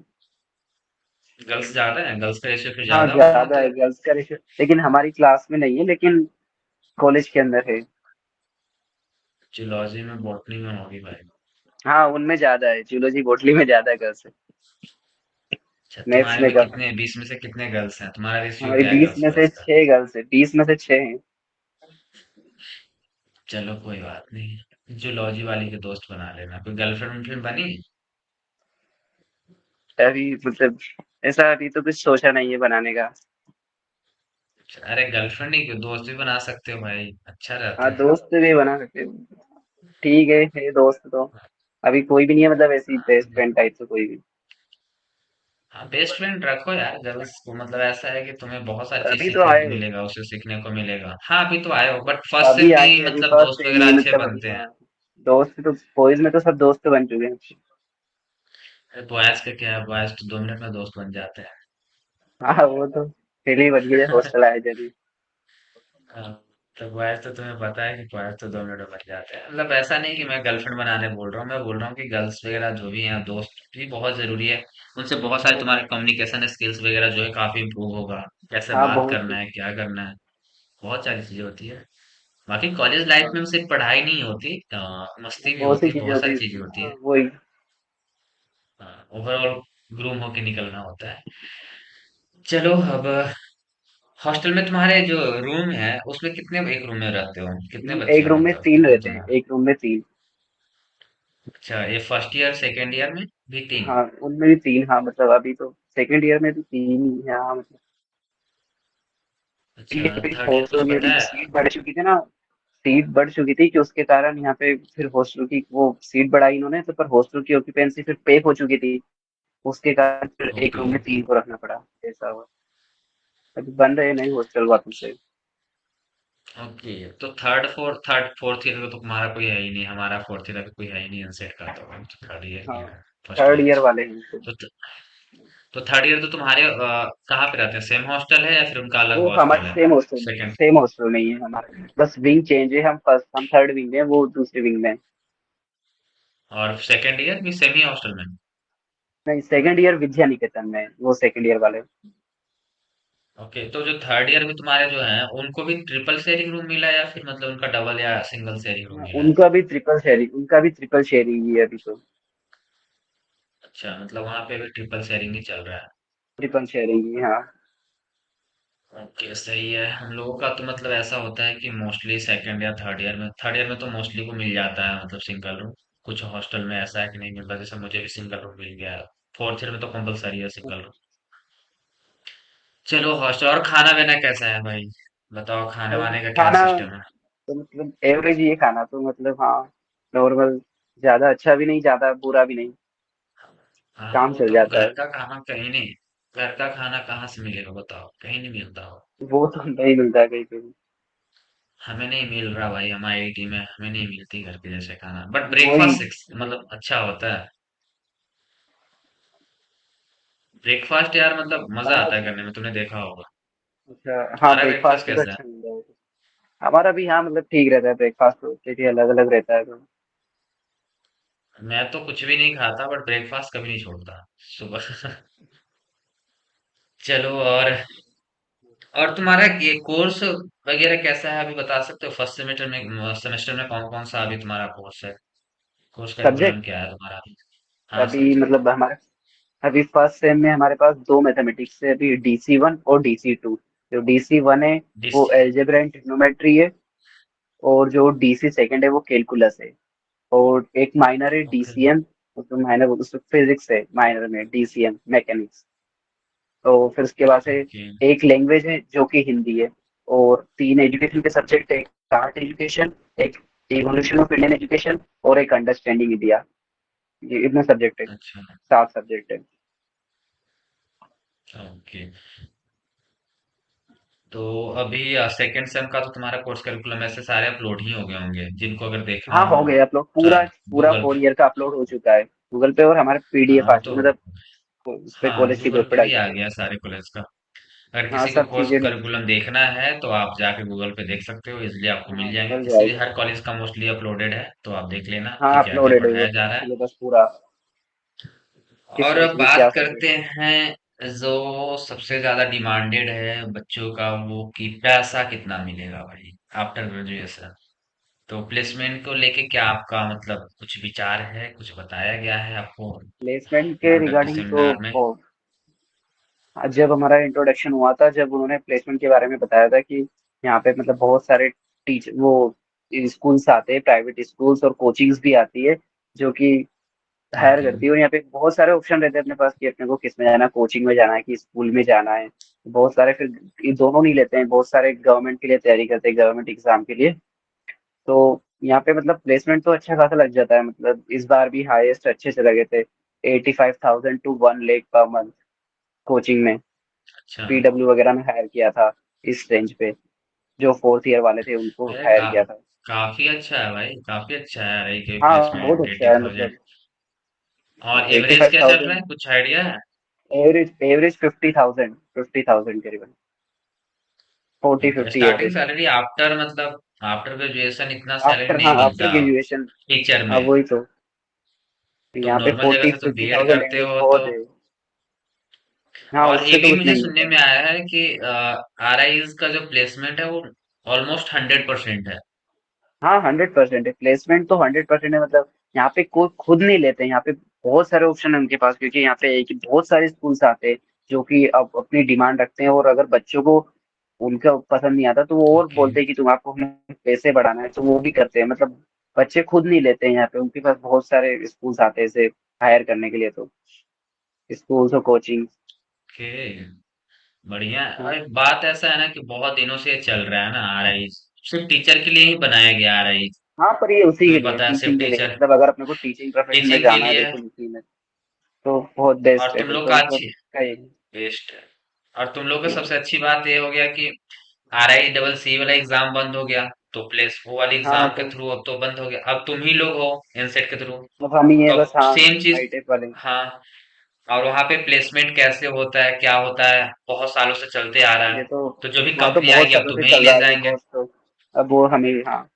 गर्ल्स ज्यादा है, गर्ल्स का रेशियो फिर हाँ ज्यादा होगा वहाँ ज्यादा तो। है गर्ल्स का रेशियो, लेकिन हमारी क्लास में नहीं है, लेकिन कॉलेज के अंदर है। जूलॉजी में बॉटनी में होगी भाई। हाँ उनमें ज्यादा है, जूलॉजी बोटली में ज्यादा गर्ल्स है। अच्छा, मैथ्स तुम्हारे में में कम है। कितने, 20 में से कितने गर्ल्स हैं? तुम्हारा रेशियो हमारी क्या है 20 गर्ल्स में से बॉयज का? 6 गर्ल्स है, 20 में से 6 हैं। चलो कोई बात नहीं, जूलॉजी वाली के दोस्त बना लेना। कोई गर्लफ्रेंड वर्लफ्रेंड बनी? अभी मतलब ऐसा अभी तो कुछ सोचा नहीं है बनाने का। अरे गर्लफ्रेंड ही क्यों, दोस्त भी बना सकते हो भाई, अच्छा हाँ रहता है। दोस्त भी बना सकते हैं। ठीक है दोस्त तो अभी कोई भी नहीं है, मतलब ऐसी हाँ बेस्ट फ्रेंड टाइप से कोई भी। हाँ, बेस्ट फ्रेंड रखो यार गर्ल्स को, मतलब ऐसा है कि तुम्हें बहुत सारी चीज अभी तो सीखने को आए, मिलेगा, उससे सीखने को मिलेगा। हाँ अभी तो आए हो, बट फर्स्ट से अभी में आए ही हैं, अभी मतलब फर्स्ट दोस्त सेम ही वगैरह अच्छे मतलब अभी बनते हैं। हाँ। दोस्त तो बॉयज में तो सब दोस्त बन चुके हैं। बॉयज का क्या है, बॉयज तो 2 मिनट में दोस्त बन जाते हैं। हाँ वो तो पहले ही बन गए हॉस्टल आए जब। हाँ, तो बॉयज तो तुम्हें पता है कि बॉयज तो 2 मिनट में बन जाते हैं। मतलब ऐसा नहीं कि मैं गर्लफ्रेंड बनाने बोल रहा हूँ, मैं बोल रहा हूँ कि गर्ल्स वगैरह जो भी हैं, दोस्त भी बहुत जरूरी है। उनसे बहुत सारे तुम्हारे कम्युनिकेशन स्किल्स वगैरह जो है काफी इंप्रूव होगा। कैसे हाँ बात बहुत करना है, क्या करना है, बहुत सारी चीजें होती है। बाकी कॉलेज लाइफ में सिर्फ पढ़ाई नहीं होती, मस्ती भी बहुत सी होती है, चीजें बहुत होती सारी है। चीजें होती है। हाँ, वही। ओवरऑल ग्रूम होके निकलना होता है। चलो अब, हॉस्टल में तुम्हारे जो रूम है उसमें कितने, एक रूम में रहते हो, कितने बच्चे एक हो, रूम में मतलब 3 कितने रहते हैं, तुम्हारा? एक रूम में 3। अच्छा, ये फर्स्ट ईयर सेकेंड ईयर में भी 3? हाँ उनमें भी 3, हाँ मतलब अभी तो सेकंड ईयर में भी 3 ही है हाँ मतलब। अच्छा, ये फिर थर्ड ईयर कुछ हॉस्टल की पता अभी है? सीट बढ़ चुकी थी ना, सीट बढ़ चुकी थी कि उसके कारण यहाँ पे फिर हॉस्टल की वो सीट बढ़ाई इन्होंने, तो पर हॉस्टल की ऑक्यूपेंसी फिर पैक हो चुकी थी, उसके कारण फिर एक ओके। रूम में 3 को रखना पड़ा। ऐसा हुआ, अभी बन रहे नए हॉस्टल वापस से। ओके, तो थर्ड फोर्थ ईयर में तो तुम्हारा कोई है ही नहीं, हमारा फोर्थ ईयर अभी कोई है ही नहीं अनसेट का, तो हम तो थर्ड ईयर ही हाँ है, फर्स्ट थर्ड ईयर। ईयर वाले हैं तो। तो थर्ड ईयर तो तुम्हारे कहाँ पे रहते हैं, सेम हॉस्टल है या फिर उनका अलग वो हमारे हॉस्टल है? सेम हॉस्टल में, सेकंड सेम हॉस्टल में ही है हमारे, बस विंग चेंज है, हम थर्ड विंग में हैं, वो दूसरे विंग में है। और सेकंड ईयर भी सेम ही हॉस्टल में? नहीं सेकंड ईयर विद्या निकेतन में है, वो सेकंड ईयर वाले। ओके, तो जो थर्ड ईयर में तुम्हारे जो हैं उनको भी ट्रिपल शेयरिंग रूम मिला है या फिर मतलब उनका डबल या सिंगल शेयरिंग रूम हाँ, मिला है? उनका भी ट्रिपल शेयरिंग ही है अभी तो। अच्छा, मतलब वहां पे भी ट्रिपल शेयरिंग ही चल रहा है। ट्रिपल शेयरिंग ही हाँ। ओके सही है। हम लोगों का तो मतलब ऐसा होता है कि मोस्टली सेकंड या थर्ड ईयर में तो मोस्टली को मिल जाता है मतलब सिंगल रूम। कुछ हॉस्टल में ऐसा है कि नहीं मिलता, जैसे मुझे भी सिंगल रूम मिल गया। फोर्थ ईयर में तो कंपलसरी है सिंगल रूम। चलो हॉस्टल, और खाना पीना कैसा है भाई? बताओ, खाने और वाने का क्या खाना सिस्टम है? तो मतलब एवरेज ही है खाना तो, मतलब हाँ नॉर्मल, ज्यादा अच्छा भी नहीं, ज्यादा बुरा भी नहीं, हाँ काम वो चल तो जाता घर है। का खाना कहीं नहीं, घर का खाना कहाँ से मिलेगा बताओ, कहीं नहीं मिलता हो। वो तो नहीं मिलता है कहीं पे भी। हमें नहीं मिल रहा भाई, हमारे आईआईटी में हमें नहीं मिलती घर के जैसे खाना, बट वही। ब्रेकफास्ट मतलब अच्छा होता है। ब्रेकफास्ट यार मतलब मजा हाँ आता है करने में, तुमने देखा होगा। अच्छा हाँ तुम्हारा ब्रेकफास्ट ब्रेकफास्ट तो कैसा है? अच्छा मिलता है। हमारा भी हाँ मतलब ठीक रहता है, ब्रेकफास्ट तो क्योंकि अलग अलग रहता है तो। मैं तो कुछ भी नहीं खाता, बट ब्रेकफास्ट कभी नहीं छोड़ता सुबह। चलो, और तुम्हारा ये कोर्स वगैरह कैसा है, अभी बता सकते हो? फर्स्ट सेमेस्टर में कौन कौन सा अभी तुम्हारा कोर्स है? कोर्स करिकुलम सब्जेक्ट क्या है तुम्हारा अभी? हाँ अभी सब्जेक्ट। मतलब हमारे अभी फर्स्ट सेम में हमारे पास 2 मैथमेटिक्स है, अभी DC 1 और DC 2। जो DC 1 है डिस वो एल्जेब्रा एंड ट्रिग्नोमेट्री है, और जो DC 2 है वो कैलकुलस है। और एक माइनर है ओके। DCM, उसमें माइनर उसमें फिजिक्स है, माइनर में DCM मैकेनिक्स। तो फिर उसके बाद से ओके। एक लैंग्वेज है जो कि हिंदी है, और तीन एजुकेशन के सब्जेक्ट है, एक आर्ट एजुकेशन, एक इवोल्यूशन ऑफ इंडियन एजुकेशन, और एक अंडरस्टैंडिंग इंडिया। ये इतने सब्जेक्ट है, अच्छा। 7 सब्जेक्ट है। ओके। तो अभी सेकंड सेम का तो तुम्हारा कोर्स करिकुलम ऐसे सारे अपलोड ही हो गए होंगे जिनको अगर देखना हाँ, हो हो गए अपलोड, पूरा चाहे पूरा गूगल 4 ईयर का अपलोड हो चुका है गूगल पे, और हमारे पीडीएफ आ हाँ चुके तो हैं, मतलब उस पे हाँ कॉलेज के गूगल ग्रुप पे पे डाल भी आ चुके हैं। गया सारे कॉलेज का। अगर हाँ, किसी को सब कोर्स चीजें मिल चुकी करिकुलम देखना है तो आप जाके गूगल पे देख सकते हो, इजिली आपको हैं। मिल हाँ, जाएंगे, मिल किसी भी जाएगा। हर कॉलेज का मोस्टली अपलोडेड है, तो आप देख लेना हाँ, कि क्या क्या अपलोडेड है वो पढ़ाया तो, जा रहा है। सिलेबस पूरा, किस और अब बैच में बात क्या करते सब्जेक्ट है। हैं जो सबसे ज्यादा डिमांडेड है बच्चों का, वो कि पैसा कितना मिलेगा भाई आफ्टर ग्रेजुएशन। तो प्लेसमेंट को लेके क्या आपका मतलब कुछ विचार है, कुछ बताया गया है आपको प्लेसमेंट के इंट्रोडक्टरी रिगार्डिंग तो सेमिनार में? जब हमारा इंट्रोडक्शन हुआ था, जब उन्होंने प्लेसमेंट के बारे में बताया था कि यहाँ पे मतलब बहुत सारे टीचर वो स्कूल्स आते हैं, प्राइवेट स्कूल्स और कोचिंग्स भी आती है जो कि हायर ओके। करती है, और यहाँ पे बहुत सारे ऑप्शन रहते हैं अपने पास कि अपने को किस में जाना है, कोचिंग में जाना है कि स्कूल में जाना है। बहुत सारे फिर ये दोनों नहीं लेते हैं, बहुत सारे गवर्नमेंट के लिए तैयारी करते हैं, गवर्नमेंट एग्जाम के लिए। तो यहाँ पे मतलब प्लेसमेंट तो अच्छा खासा लग जाता है, मतलब इस बार भी हाईएस्ट अच्छे से लगे थे, 85,000 to 1 lakh per month coaching में। अच्छा। पीडब्ल्यू वगैरह में हायर किया था इस रेंज पे, जो फोर्थ ईयर वाले थे उनको अरे हायर किया था। काफी अच्छा है भाई, काफी अच्छा है रही के हाँ, बहुत प्लेसमेंट अच्छा एट्टी है थाउजेंड मतलब। हाँ, और एट्टी एवरेज फाइव क्या चल रहा थाउजेंड है, कुछ आइडिया है? एवरेज एवरेज 50,000 करीबन, 40 okay, 50 starting average. Salary after मतलब आफ्टर ग्रेजुएशन इतना सैलरी आफ्टर, नहीं हाँ, आफ्टर मिलता ग्रेजुएशन। टीचर हाँ, में। वही तो। तो यहाँ पे नॉर्मल जगह 40 से तुम फिफ्टी बीएड थाउजेंड करते एवरेज हो तो। बहुत है। हाँ, और ये उससे तो भी कुछ मुझे नहीं सुनने मिलता। में आया है कि आरआईज का जो प्लेसमेंट है वो ऑलमोस्ट 100% है। हाँ, 100% है, प्लेसमेंट तो 100% है, मतलब यहाँ पे कोई खुद नहीं लेते हैं, यहाँ पे बहुत सारे ऑप्शन है उनके पास, क्योंकि यहाँ पे एक बहुत सारे स्कूल्स आते हैं जो कि अब अपनी डिमांड रखते हैं, और अगर बच्चों को उनका पसंद नहीं आता तो वो और ओके। बोलते हैं कि तुम, आपको हमें पैसे बढ़ाना है, तो वो भी करते हैं, मतलब बच्चे खुद नहीं लेते हैं यहाँ पे, उनके पास बहुत सारे स्कूल्स आते हैं इसे हायर करने के लिए, तो स्कूल्स और कोचिंग। ओके। बढ़िया है। हाँ। और एक बात ऐसा है ना कि बहुत दिनों से ये चल रहा है ना आरआई, सिर्फ टीचर के लिए ही बनाया गया आरआई। हाँ, पर ये उसी के तुम्हें लिए, पता है सिर्फ टीचिंग के लिए, टीचर, मतलब अगर अपने को टीचिंग प्रोफेशन में टीचिंग के जाना है लिए। बिल्कुल इसी में, तो बहुत और बेस्ट है तुम फिर लोग तो, का मतलब अच्छी कहीं। बेस्ट है। और तुम लोग का हाँ। सबसे अच्छी बात ये हो गया कि आरआई डबल सी वाला एग्जाम बंद हो गया, तो प्लेस वो वाले हाँ, एग्जाम के तो थ्रू अब तो बंद हो गया, अब तुम ही लोग हो एनसेट के थ्रू। अब हम ही है तो बस, अब हाँ, सेम चीज। आई टेक वाले। हाँ। और वहां पे प्लेसमेंट कैसे होता है क्या होता है बहुत सालों से चलते आ रहा ये है। तो तो जो भी वहाँ तो कंपनी बहुत आएगी अब सालों से तुम्हें ही चल ले रहा है ये जाएंगे। कोर्स तो, अब वो हमें, हाँ,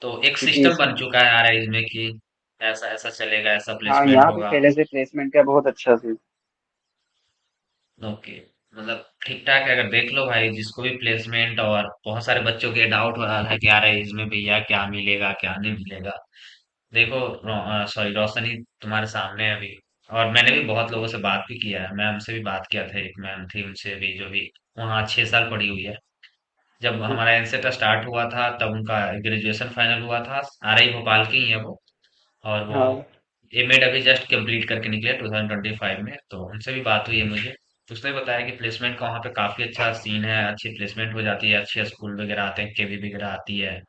तो एक क्योंकि सिस्टम बन चुका है आरआई में कि ऐसा ऐसा चलेगा, ऐसा हाँ, प्लेसमेंट यहाँ पे होगा। पहले से प्लेसमेंट का बहुत अच्छा से। ओके। मतलब ठीक ठाक है, अगर देख लो भाई जिसको भी प्लेसमेंट, और बहुत सारे बच्चों के डाउट हो रहा है कि आरआई इसमें भैया क्या मिलेगा क्या नहीं मिलेगा। देखो सॉरी रोशनी तुम्हारे सामने है अभी। और मैंने भी बहुत लोगों से बात भी किया है, मैम से भी बात किया था, एक मैम थी उनसे भी जो भी वहाँ 6 साल पढ़ी हुई है। जब हमारा एनसेट स्टार्ट हुआ था तब उनका ग्रेजुएशन फाइनल हुआ था, आरआई भोपाल की ही है वो। और वो हाँ, एमएड अभी जस्ट कंप्लीट करके निकले 2025 में, तो उनसे भी बात हुई है मुझे। तो उसने बताया कि प्लेसमेंट का वहाँ पे काफी अच्छा सीन है, अच्छी प्लेसमेंट हो जाती है, अच्छे स्कूल वगैरह आते हैं, केवी वगैरह आती है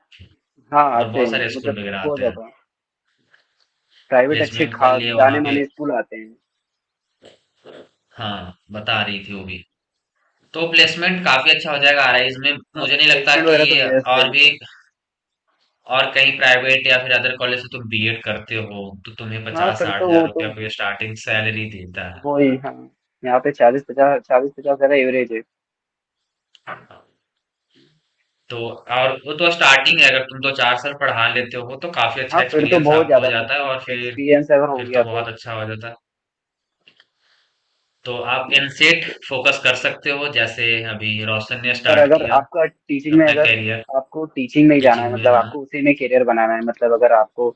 हाँ, और आते बहुत हैं, सारे स्कूल मतलब वगैरह बहुत आते हैं। ज्यादा प्राइवेट अच्छे प्लेसमेंट कर खास लिए वहाँ जाने पे। माने स्कूल आते हैं। हाँ बता रही थी वो भी। तो प्लेसमेंट काफी अच्छा हो जाएगा आरआईज में। हाँ, मुझे नहीं लगता प्लेसमेंट वगैरह तो कि बेस्ट है और यहाँ भी पे। और कहीं प्राइवेट या फिर अदर कॉलेज से तुम बीएड करते हो तो तुम्हें हाँ, पचास फिर साठ तो हजार वो तो रुपया कोई स्टार्टिंग सैलरी देता है। वो ही, हाँ, यहाँ पे 40 50 ज्यादा एवरेज है। तो और वो तो स्टार्टिंग है, अगर तुम तो 4 साल पढ़ा लेते हो तो काफी अच्छा हाँ, फिर तो एक्सपीरियंस बहुत आपका हो ज्यादा, जाता है, मतलब और फिर एक्सपीरियंस अगर हो फिर तो गया तो। बहुत अच्छा हो जाता है। तो आप इनसेट फोकस कर सकते हो जैसे अभी रोशन ने पर स्टार्ट अगर किया आपका टीचिंग में, अपना अगर करियर आपको टीचिंग में ही जाना है, टीचिंग में। मतलब हाँ। आपको उसी में करियर बनाना है, मतलब अगर आपको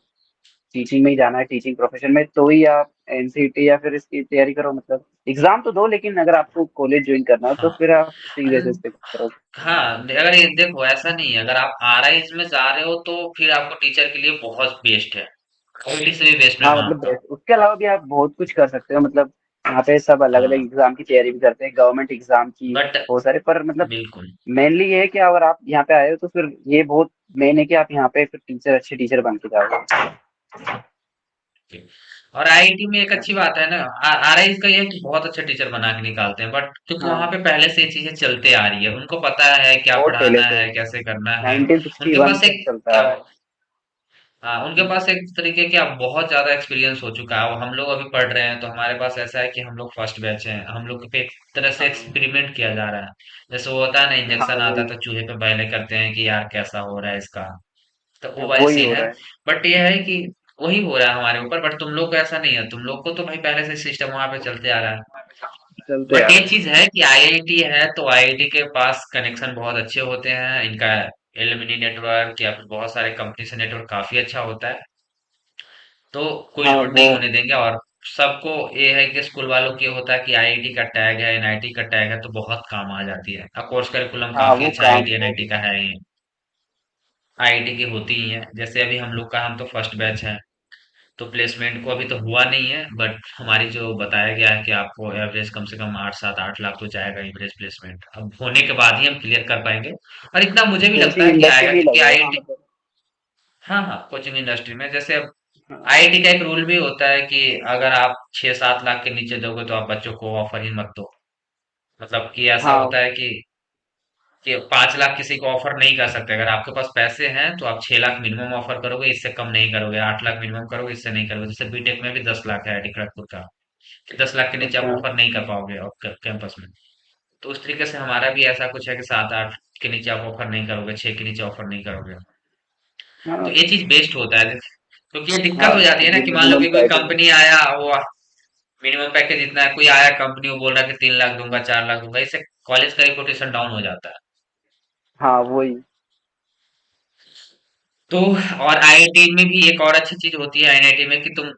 टीचिंग में ही जाना है, टीचिंग प्रोफेशन में, तो ही आप एनसीटी या फिर इसकी तैयारी करो, मतलब एग्जाम तो दो, लेकिन अगर आपको कॉलेज ज्वाइन करना है तो हाँ। फिर आप उसी अरे बेसिस पे करो। हाँ, अगर ये देखो ऐसा नहीं है, अगर आप आरआई में जा रहे हो तो फिर आपको टीचर के लिए बहुत बेस्ट है, क्वालिटी से भी बेस्ट मैं हाँ, मतलब मानता हूँ। उसके अलावा भी आप बहुत कुछ कर सकते हो, मतलब यहाँ पे सब अलग अलग हाँ एग्जाम की तैयारी भी करते हैं, गवर्नमेंट एग्जाम की बट बहुत सारे, पर मतलब बिल्कुल। मेनली ये है कि अगर आप यहाँ पे आए हो तो फिर ये बहुत मेन है कि आप यहाँ पे फिर टीचर, अच्छे टीचर बन के जाओगे। और आईआईटी में एक अच्छी बात है ना, आरआई का ये है कि बहुत अच्छे टीचर बना के निकालते हैं, बट क्योंकि वहां हाँ, पे पहले से ये चीजें चलते आ रही है, उनको पता है क्या बहुत पहले पढ़ाना से है कैसे करना है। उनके 1961 पास से एक चलता आ क्या, रहा है। हाँ उनके पास एक तरीके का बहुत ज्यादा एक्सपीरियंस हो चुका है। हम लोग अभी पढ़ रहे हैं तो हमारे पास ऐसा है कि हम लोग फर्स्ट बैच हैं, हम लोग पे एक तरह से हाँ एक्सपेरिमेंट किया जा रहा है। जैसे वो होता है ना, हाँ, इंजेक्शन आता है वही तो चूहे पे पहले करते हैं कि यार कैसा हो रहा है इसका, तो वो वाली वही सीन हो है। रहा है। बट ये है कि वही हो रहा है हमारे ऊपर, बट तुम लोग को ऐसा नहीं है, तुम लोग को तो भाई पहले से सिस्टम वहां पे चलते आ रहा है। चलते बट आ एक रहा चीज है कि आईआईटी है तो आईआईटी के पास कनेक्शन बहुत अच्छे होते हैं इनका, एलुमनी नेटवर्क या फिर बहुत सारे कंपनी से नेटवर्क काफी अच्छा होता है, तो है। कोई हाँ लोड वो, नहीं होने देंगे। और सबको ये है कि स्कूल वालों की ये होता है कि आईआईटी का टैग है, एनआईटी का टैग है, तो बहुत काम आ जाती है। अब कोर्स करिकुलम हाँ काफी वो अच्छा काम आईआईटी वो एनआईटी का है ही, आईआईटी की होती ही है। जैसे अभी हम लोग का, हम तो फर्स्ट बैच है, तो प्लेसमेंट को अभी तो हुआ नहीं है, बट हमारी जो बताया गया है कि आपको एवरेज कम से कम 8 7 8 लाख तो जाएगा एवरेज प्लेसमेंट, अब होने के बाद ही हम क्लियर कर पाएंगे। और इतना मुझे भी लगता कोचिंग है कि इंडस्ट्री आएगा, में ही क्योंकि लगेगा, हाँ आईआईटी, मतलब। हाँ हाँ कोचिंग इंडस्ट्री में जैसे अब हाँ आईआईटी का एक रूल भी होता है कि अगर आप 6 7 लाख के नीचे दोगे तो आप बच्चों को ऑफर ही मत दो। मतलब कि ऐसा हाँ, होता है कि 5 लाख किसी को ऑफर नहीं कर सकते। अगर आपके पास पैसे हैं तो आप 6 लाख मिनिमम ऑफर करोगे, इससे कम नहीं करोगे। 8 लाख मिनिमम करोगे, इससे नहीं करोगे। जैसे बीटेक में भी 10 लाख है आईटी खड़गपुर का, कि 10 लाख के नीचे आप अच्छा। ऑफर नहीं कर पाओगे और कैंपस में। तो उस तरीके से हमारा भी ऐसा कुछ है कि 7 8 के नीचे आप ऑफर नहीं करोगे, 6 के नीचे ऑफर नहीं करोगे। तो हाँ ये चीज बेस्ट होता है, क्योंकि ये दिक्कत हाँ, हो जाती है ना ये कि मान लो मिनिमम कि कोई क्राइटेरिया। कंपनी आया, वो मिनिमम पैकेज इतना है, कोई आया कंपनी वो बोल रहा है कि 3 लाख दूंगा 4 लाख दूंगा, इससे कॉलेज का रिपुटेशन डाउन हो जाता है। हाँ वही। तो और आईआईटी में भी एक और अच्छी चीज होती है आईआईटी में कि तुम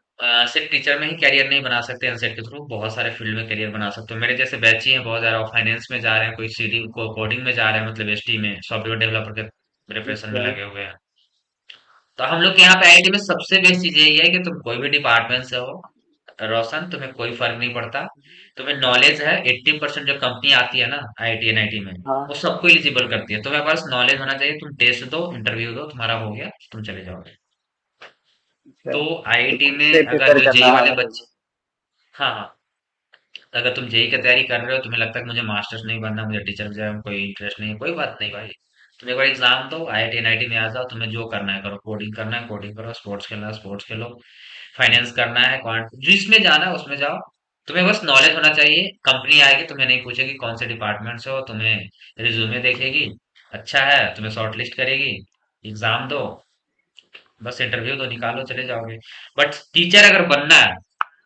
सिर्फ टीचर में ही करियर नहीं बना सकते, एनसेट के थ्रू बहुत सारे फील्ड में करियर बना सकते हो। मेरे जैसे बैच ही हैं बहुत सारे, फाइनेंस में जा रहे हैं, कोई सीडी को कोडिंग में जा रहे हैं, मतलब एसटी में सॉफ्टवेयर डेवलपर के प्रिपरेशन में अच्छा। लगे हुए हैं। तो हम लोग के यहाँ पे आईआईटी में सबसे बेस्ट चीज यही है कि तुम कोई भी डिपार्टमेंट से हो रोशन, तुम्हें कोई फर्क नहीं पड़ता। तुम्हें नॉलेज है, 80% जो कंपनी आती है ना आईआईटी एनआईटी में, वो हाँ सबको एलिजिबल करती है। तुम्हें बस नॉलेज होना चाहिए, तुम टेस्ट दो, इंटरव्यू दो, तुम्हारा हो गया, तुम चले जाओगे। अच्छा, तो तो आईआईटी खुद से में अगर प्रिपेयर जो जेई करना वाले होगा। बच्चे, हाँ हाँ, तो अगर तुम जेई की तैयारी कर रहे हो, तुम्हें लगता है कि मुझे मास्टर्स नहीं बनना, मुझे टीचर में कोई इंटरेस्ट नहीं है, कोई बात नहीं भाई। तुम एक बार एग्जाम दो, आईआईटी एनआईटी में आ जाओ, तुम्हें जो करना है करो, कोडिंग करना है कोडिंग करो, स्पोर्ट्स खेलना है स्पोर्ट्स खेलो, फाइनेंस करना है क्वांट, जिसमें जाना है उसमें जाओ। तुम्हें बस नॉलेज होना चाहिए। कंपनी आएगी, तुम्हें नहीं पूछेगी कौन से डिपार्टमेंट से हो, तुम्हें रिज्यूमे देखेगी, अच्छा है तुम्हें शॉर्ट लिस्ट करेगी, एग्जाम दो, बस इंटरव्यू दो, निकालो, चले जाओगे। बट टीचर अगर बनना है,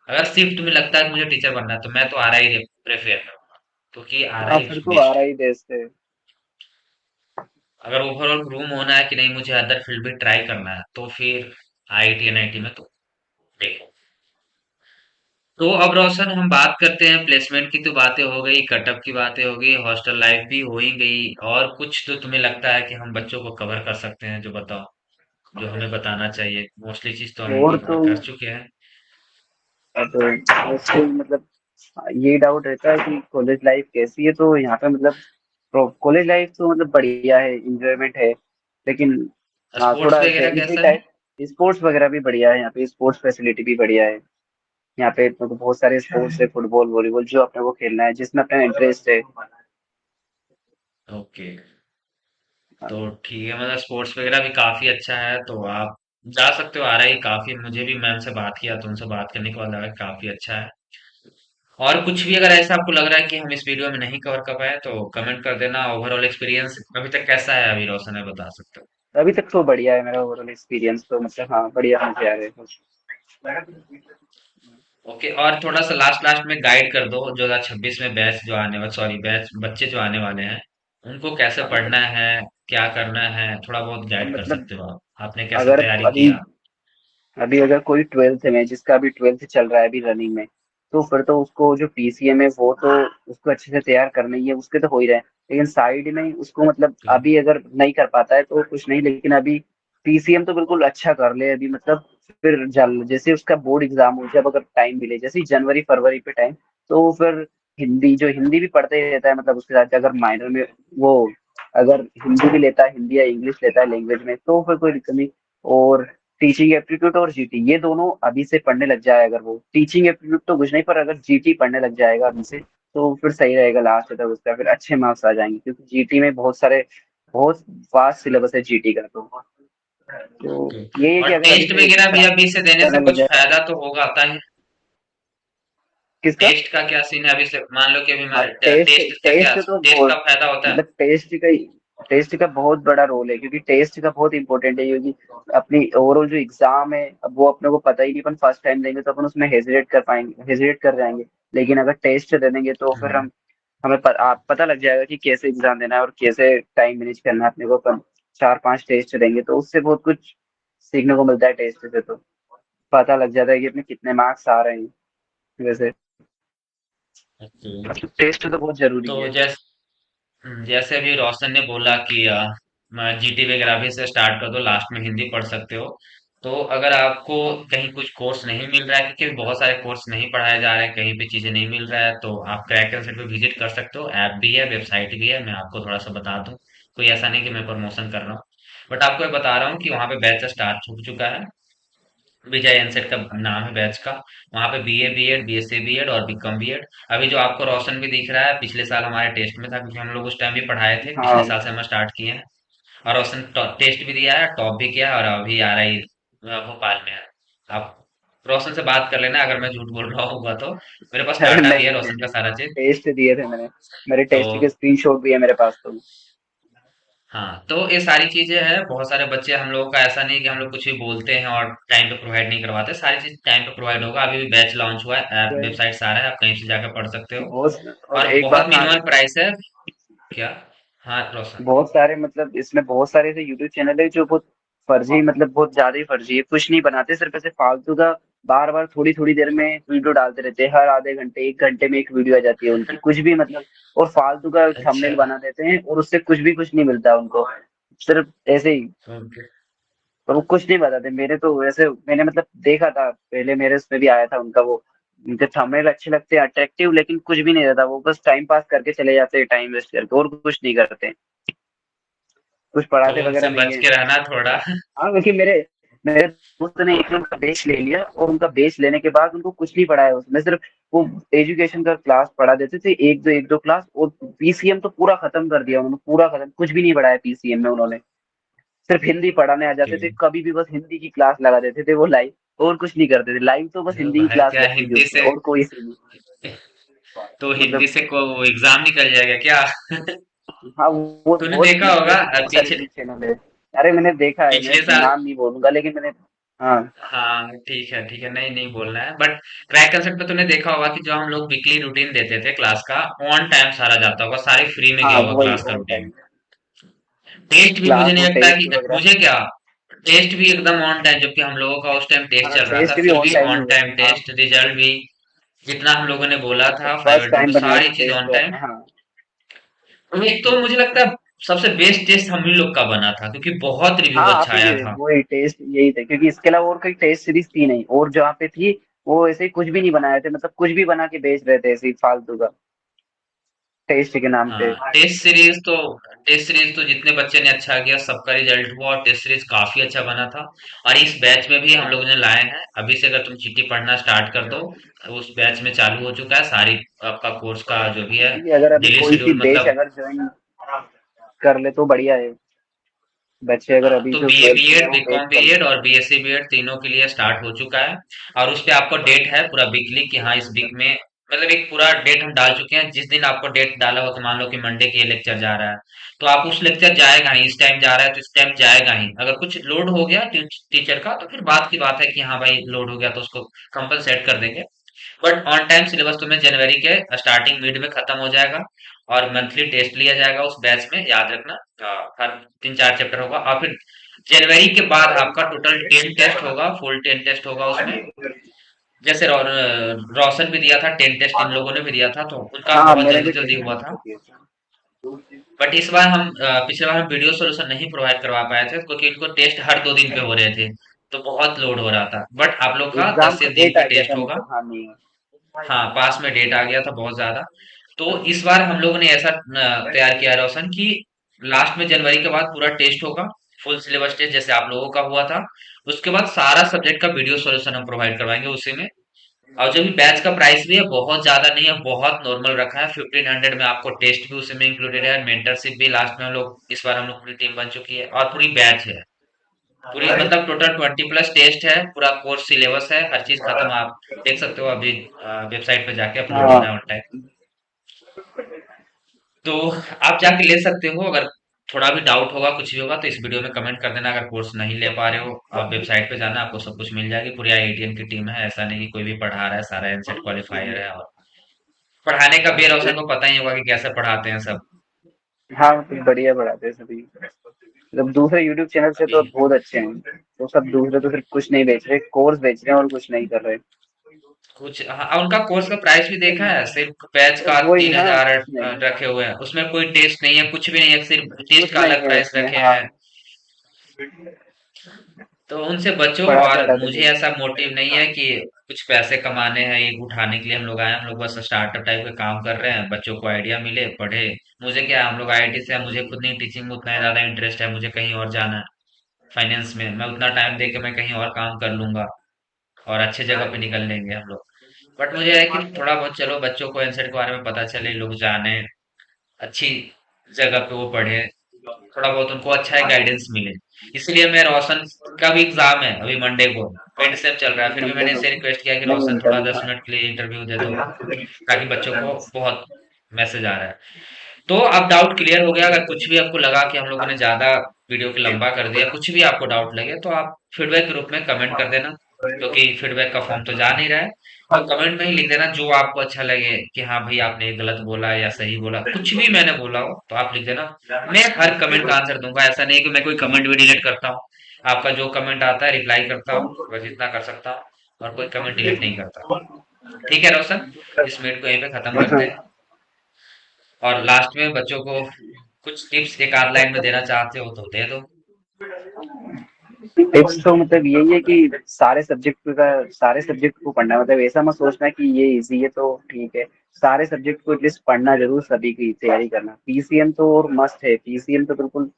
अगर सिर्फ तुम्हें लगता है कि मुझे टीचर बनना है, तो मैं तो आरआई प्रेफर करूंगा, क्योंकि हाँ आरआई फिर तो आ बेस्ट रहा है। ही देश से। अगर ओवरऑल रूम होना है कि नहीं मुझे अदर फील्ड भी ट्राई करना है, तो फिर आईआईटी एनआईटी में तो देखो। तो अब रोशन हम बात करते हैं, प्लेसमेंट की तो बातें हो गई, कटअप की बातें हो गई, हॉस्टल लाइफ भी हो ही गई, और कुछ तो तुम्हें लगता है कि हम बच्चों को कवर कर सकते हैं, जो बताओ, जो हमें बताना चाहिए। मोस्टली चीज तो हम और तो कर चुके हैं। अब उससे मतलब ये डाउट रहता है कि कॉलेज लाइफ कैसी है, तो यहाँ पे मतलब कॉलेज लाइफ तो मतलब बढ़िया है, इंजॉयमेंट है, लेकिन हाँ स्पोर्ट्स थोड़ा वगैरह जैसे कैसा है? टाइप स्पोर्ट्स वगैरह भी बढ़िया है, यहाँ पे स्पोर्ट्स फैसिलिटी भी बढ़िया है। यहाँ पे मतलब बहुत सारे स्पोर्ट्स है, फुटबॉल वॉलीबॉल, जो अपने को खेलना है, जिसमें अपना इंटरेस्ट है। ओके, तो ठीक है, मतलब स्पोर्ट्स वगैरह भी काफी अच्छा है, तो आप जा सकते हो। आ रहा है काफी, मुझे भी मैम से बात किया तो उनसे बात करने के बाद लगा कि काफी अच्छा है। और कुछ भी अगर ऐसा आपको लग रहा है कि हम इस वीडियो में नहीं कवर कर पाए तो कमेंट कर देना। ओवरऑल एक्सपीरियंस अभी तक कैसा है अभी रोशन है, बता सकते हो? अभी तक तो बढ़िया है मेरा ओवरऑल एक्सपीरियंस, तो मतलब हाँ बढ़िया मुझे आ रहा है। ओके, और थोड़ा सा लास्ट लास्ट में गाइड कर दो, 2026 में बैच जो आने वाले, सॉरी बैच बच्चे जो आने वाले हैं, उनको कैसे हाँ, पढ़ना है, क्या करना है, थोड़ा बहुत अब गाइड कर मतलब सकते हो आप, आपने कैसे अगर तैयारी अभी किया? अभी अगर कोई ट्वेल्थ में, जिसका अभी ट्वेल्थ चल रहा है अभी रनिंग में, तो फिर तो उसको जो पीसीएम है वो तो उसको अच्छे से तैयार करना ही है, उसके तो हो ही रहा है। लेकिन साइड में उसको मतलब अभी अगर नहीं कर पाता है तो कुछ नहीं, लेकिन अभी पीसीएम तो बिल्कुल अच्छा कर ले अभी, मतलब फिर जल जैसे उसका बोर्ड एग्जाम हो, जब अगर टाइम मिले, जैसे जनवरी फरवरी पे टाइम, तो फिर हिंदी, जो हिंदी भी पढ़ते ही रहता है, मतलब उसके साथ अगर माइनर में वो अगर हिंदी भी लेता है, हिंदी या इंग्लिश लेता है लैंग्वेज में, तो फिर कोई दिक्कत नहीं। और टीचिंग एप्टीट्यूड और जीटी, ये दोनों अभी से पढ़ने लग जाए, अगर वो टीचिंग एप्टीट्यूड तो कुछ नहीं, पर अगर जीटी पढ़ने लग जाएगा अभी से, तो फिर सही रहेगा, लास्ट तक उसका फिर अच्छे मार्क्स आ जाएंगे, क्योंकि जीटी में बहुत वास्ट सिलेबस है जीटी का। तो ओके। ये है कि और अगर अभी टेस्ट से वगैरह भी अभी से देने से पढ़ने लग कुछ जाए। फायदा तो होगा आता है। किसका? टेस्ट का क्या सीन है अभी से, मान लो कि अभी हाँ, मैं टेस्ट से क्या, टेस्ट तो टेस्ट बहुत, का फायदा होता है। मतलब टेस्ट का बहुत बड़ा रोल है, क्योंकि टेस्ट का बहुत इंपॉर्टेंट है, क्योंकि अपनी ओवरऑल जो एग्जाम है, अब वो अपने को पता ही नहीं, अपन फर्स्ट टाइम देंगे तो अपन उसमें हेजिटेट कर जाएंगे। लेकिन अगर टेस्ट दे देंगे तो फिर हम्म, हमें पता लग जाएगा कि कैसे एग्जाम देना है और कैसे टाइम मैनेज करना है अपने को। अपन 4-5 टेस्ट देंगे तो उससे बहुत कुछ सीखने को मिलता है, टेस्ट से तो पता लग जाता है कि अपने कितने मार्क्स आ रहे हैं। वैसे ओके। टेस्ट तो बहुत जरूरी तो है। जैसे अभी रोशन ने बोला कि जीटी वगैरह भी से स्टार्ट कर दो, लास्ट में हिंदी पढ़ सकते हो। तो अगर आपको कहीं कुछ कोर्स नहीं मिल रहा है, क्योंकि बहुत सारे कोर्स नहीं पढ़ाए जा रहे हैं, कहीं पे चीजें नहीं मिल रहा है, तो आप क्रैक एंड सेट पे विजिट कर सकते हो। ऐप भी है, वेबसाइट भी है, मैं आपको थोड़ा सा बता दूं। कोई ऐसा नहीं कि मैं प्रमोशन कर रहा हूँ, बट आपको ये बता रहा हूँ कि वहाँ पे बैच स्टार्ट हो चुका है। विजय एनसेट का नाम है बैच का। वहाँ पे बीए बीएड, बीएससी बीएड और बीकॉम बीएड। अभी जो आपको रोशन भी दिख रहा है, पिछले साल हमारे टेस्ट में था, क्योंकि हम लोग उस टाइम भी पढ़ाए थे, पिछले हाँ। साल से हम स्टार्ट किए हैं। और रोशन टेस्ट भी दिया है, टॉप भी किया है, और अभी आ रहा है भोपाल में है। आप रोशन से बात कर लेना अगर मैं झूठ बोल रहा होगा तो। मेरे पास अरे डाटा भी है नहीं रोशन का नहीं, सारा चीज। टेस्ट दिए थे मैंने, मेरे तो टेस्ट के स्क्रीनशॉट भी है मेरे पास तो। हाँ, तो ये सारी चीजें हैं। बहुत सारे बच्चे, हम लोगों का ऐसा नहीं कि हम लोग कुछ भी बोलते हैं और टाइम पे प्रोवाइड नहीं करवाते। सारी चीज टाइम पे प्रोवाइड होगा। अभी भी बैच लॉन्च हुआ है, ऐप वही। वेबसाइट सारा है, आप कहीं से जाकर पढ़ सकते हो। और और एक बहुत बात मैं मिनिमल आगे, प्राइस है। क्या? हाँ रोशन। बहुत सारे, मतलब इसमें बहुत सारे ऐसे यूट्यूब चैनल है जो बहुत फर्जी, मतलब बहुत ज्यादा ही फर्जी है, कुछ नहीं बनाते, सिर्फ ऐसे फालतू का बार बार थोड़ी थोड़ी देर में वीडियो डालते रहते हैं, हर आधे घंटे 1 घंटे में एक वीडियो आ जाती है उनकी, कुछ भी मतलब, और फालतू का अच्छा। थंबनेल बना देते हैं और उससे कुछ नहीं मिलता उनको, सिर्फ ऐसे ही। ओके। और वो कुछ नहीं बताते। मेरे तो वैसे, मैंने मतलब देखा था पहले, मेरे उसमें भी आया था उनका वो, उनके थंबनेल अच्छे लगते हैं अट्रैक्टिव, लेकिन कुछ भी नहीं रहता, वो बस टाइम पास करके चले जाते हैं, टाइम वेस्ट करके, और कुछ नहीं करते, कुछ तो पढ़ाते वगैरह उनसे नहीं बच है। के रहना थोड़ा। हाँ, क्योंकि मेरे मेरे दोस्त ने एक दिन उनका बेच ले लिया, और उनका बेच लेने के बाद उनको कुछ नहीं पढ़ाया उसमें, सिर्फ वो एजुकेशन का क्लास पढ़ा देते थे, एक दो क्लास, और पीसीएम तो पूरा खत्म कर दिया उन्होंने, पूरा खत्म, कुछ भी नहीं पढ़ाया पीसीएम में उन्होंने। सिर्फ हिंदी पढ़ाने आ ओके। जाते थे, कभी भी बस हिंदी की क्लास लगा देते थे वो लाइव, और कुछ नहीं करते थे लाइव, तो बस ओ हिंदी की भाई, क्लास क्या लगती थी हिंदी उसमें, से? और कोई सीन नहीं। तो हिंदी मतलब से को एग्जाम निकल जाएगा क्या? हाँ, वो तूने बहुत, देखा मतलब होगा ऐसे बहुत सारे पीछे, यूट्यूब चैनल है। अरे मैंने देखा है, मैं पिछले साल। नाम नहीं बोलूंगा, लेकिन मैंने, हाँ। हाँ ठीक है ठीक है, नहीं नहीं बोलना है, बट क्रैक कंसेप्ट में तूने देखा होगा कि जो हम लोग वीकली रूटीन देते थे क्लास का, ऑन टाइम सारा जाता होगा, सारे फ्री में हाँ गया होगा वही क्लास का ऑन रूटीन। टाइम टेस्ट भी मुझे क्लास, नहीं वो लगता टेस्ट कि, वगैरह। मुझे क्या, टेस्ट भी एकदम ऑन टाइम, जबकि हम लोगों का उस टाइम टेस्ट हाँ, चल रहा था, टेस्ट भी फिर ऑन भी टाइम ही ऑन हुए थे, टाइम हाँ। टेस्ट, रिजल्ट भी जितना हम लोगों ने बोला था फर्स्ट फाइव टाइम पे, बनाए थे सारी चीज टेस्ट ऑन वो टाइम। अपने, हाँ। एक तो मुझे लगता है सबसे बेस्ट टेस्ट हम ही लोग का बना था, क्योंकि बहुत रिव्यू हाँ, आप अच्छा ही आया के था। वही टेस्ट यही थे, क्योंकि इसके अलावा और कोई टेस्ट सीरीज थी नहीं, और जहाँ पे थी वो ऐसे ही कुछ भी नहीं बनाए थे, मतलब कुछ भी बना के बेच रहे थे ऐसे ही फालतू का, टेस्ट के नाम पे। हाँ, टेस्ट सीरीज तो जितने बच्चे ने अच्छा किया सबका रिजल्ट हुआ, और टेस्ट सीरीज काफी अच्छा बना था। और इस बैच में भी हम हाँ, लोगों ने लाए हैं। अभी से अगर तुम चीटी पढ़ना स्टार्ट कर दो, उस बैच में चालू हो चुका है सारी, आपका कोर्स का जो भी है, क्योंकि अगर अभी डेली कोई सी शेड्यूल बेच मतलब। अगर ज्वाइन कर ले तो बढ़िया है, बच्चे अगर हाँ, अभी तो जो बीए 12th में है बीएड, वो बेच बीकॉम कर ले। बीएड और बीएससी बीएड तीनों के लिए स्टार्ट हो चुका है। और उस पे आपको डेट है पूरा वीकली कि हाँ इस वीक में, मतलब एक पूरा डेट हम डाल चुके हैं। जिस दिन आपको डेट डाला हो, तो मान लो कि मंडे की ये लेक्चर जा रहा है, तो आप उस लेक्चर जाएगा ही, इस टाइम जा रहा है तो इस टाइम जाएगा ही। अगर कुछ लोड हो गया टीचर का, तो फिर बात की बात है कि हाँ भाई लोड हो गया तो उसको कंपनसेट कर देंगे। बट ऑन टाइम सिलेबस तुम्हें जनवरी के स्टार्टिंग मिड में खत्म हो जाएगा। और मंथली टेस्ट लिया जाएगा उस बैच में, याद रखना। हर 3-4 चैप्टर होगा, और फिर जनवरी के बाद आपका टोटल 10 टेस्ट होगा, फुल 10 टेस्ट होगा उसमें। जैसे रोशन भी दिया था 10 टेस्ट, इन लोगों ने भी दिया था, तो उनका हाँ, बहुत मैंने जल्दी भी जल्दी टेस्ट हुआ था। दिए थे। बट इस बार हम पिछले बार हम वीडियो सोल्यूशन नहीं प्रोवाइड करवा पाए थे, क्योंकि इनको टेस्ट हर 2 दिन पे हो रहे थे, तो बहुत लोड हो रहा था। बट आप लोग का एग्जाम 10 से का दिन डेट पे आ गया टेस्ट था, होगा। मतलब हाँ नहीं है। हाँ, पास में डेट आ गया था बहुत ज्यादा। तो इस बार हम लोगों ने ऐसा तैयार किया है रोशन कि लास्ट में जनवरी के बाद पूरा टेस्ट होगा, फुल सिलेबस टेस्ट जैसे आप लोगों का हुआ था। उसके बाद सारा सब्जेक्ट का वीडियो सॉल्यूशन हम प्रोवाइड करवाएंगे उसी में। और जो भी बैच का प्राइस भी है बहुत ज्यादा नहीं है, बहुत नॉर्मल रखा है। 1500 में आपको टेस्ट भी उसी में इंक्लूडेड है, मेंटरशिप भी लास्ट में हम लोग इस बार हम लोग पूरी टीम बन चुकी है और पूरी बैच है। पूरी मतलब टोटल 20+ टेस्ट है, पूरा कोर्स सिलेबस है, हर चीज खत्म। आप देख सकते हो अभी वेबसाइट पे जाके अपलोड हाँ। होना है ऑन टाइम। तो आप जाके ले सकते हो। अगर थोड़ा भी डाउट होगा कुछ भी होगा तो इस वीडियो में कमेंट कर देना। अगर कोर्स नहीं ले पा रहे हो आप वेबसाइट पे जाना, आपको सब कुछ मिल जाएगी। पूरी आईआईटीएन की टीम है, ऐसा नहीं कि कोई भी पढ़ा रहा है, सारा एनसेट क्वालिफायर है। और पढ़ाने का भी रोशन को पता ही होगा कि कैसे पढ़ाते हैं सब। हाँ, मतलब बढ़िया पढ़ाते हैं सभी। मतलब दूसरे यूट्यूब चैनल से अभी तो बहुत अच्छे हैं। तो सब दूसरे तो सिर्फ कुछ नहीं बेच रहे, कोर्स बेच रहे हैं और कुछ नहीं कर रहे। कुछ हाँ, उनका कोर्स का प्राइस भी देखा है, सिर्फ बैच का वही तीन ना, हजार कुछ नहीं। रखे हुए हैं। उसमें कोई टेस्ट नहीं है, कुछ भी नहीं है, सिर्फ टेस्ट कुछ का नहीं अलग है प्राइस उसमें, रखे हाँ। हैं। तो उनसे बचो। पढ़ा और क्या रहा था मुझे जी। ऐसा मोटिव नहीं है कि कुछ पैसे कमाने हैं, ये उठाने के लिए हम लोग आए हैं। हम लोग बस स्टार्टअप टाइप का काम कर रहे हैं, बच्चों को आइडिया मिले पढ़े। मुझे क्या है, हम लोग आईआईटी से हैं, मुझे खुद नहीं टीचिंग में उतना ज्यादा इंटरेस्ट है, मुझे कहीं और जाना है। फाइनेंस में मैं उतना टाइम दे के मैं कहीं और काम कर लूंगा और अच्छे जगह पे निकल लेंगे हम लोग। बट मुझे है कि थोड़ा बहुत चलो बच्चों को एनसेट के बारे में पता चले, लोग जाने, अच्छी जगह पे वो पढ़े, थोड़ा बहुत उनको अच्छा है गाइडेंस मिले। इसलिए मैं रोशन का भी एग्जाम है अभी मंडे को, पेड सेम चल रहा है, फिर भी मंडे मैंने को इसे रिक्वेस्ट किया कि नहीं रोशन मिलता थोड़ा नहीं। 10 मिनट के लिए इंटरव्यू दे दो, ताकि बच्चों को बहुत मैसेज आ रहा है। तो अब डाउट क्लियर हो गया। अगर कुछ भी आपको लगा कि हम लोगों ने ज्यादा वीडियो को लंबा कर दिया, कुछ भी आपको डाउट लगे तो आप फीडबैक के रूप में कमेंट कर देना, क्योंकि फीडबैक का फॉर्म तो जा नहीं रहा है। तो कमेंट में ही लिख देना जो आपको अच्छा लगे कि हाँ भाई आपने ये गलत बोला या सही बोला, कुछ भी मैंने बोला हो तो आप लिख देना। मैं हर कमेंट का आंसर दूंगा, ऐसा नहीं कि मैं कोई कमेंट भी डिलीट करता हूँ। आपका जो कमेंट आता है रिप्लाई करता हूँ, बस इतना कर सकता हूँ। और कोई कमेंट डिलीट नहीं करता। ठीक है रोशन, इस मिनट को यहीं पे खत्म करते हैं। और लास्ट में बच्चों को कुछ टिप्स एक आध लाइन में देना चाहते हो तो दे दो। टिप्स तो मतलब यही है कि सारे सब्जेक्ट को पढ़ना है। मतलब ऐसा मत सोचना कि ये इजी है तो ठीक है। सारे सब्जेक्ट को एटलीस्ट पढ़ना जरूर, सभी की तैयारी करना। पीसीएम तो और मस्ट है, पीसीएम तो बिल्कुल।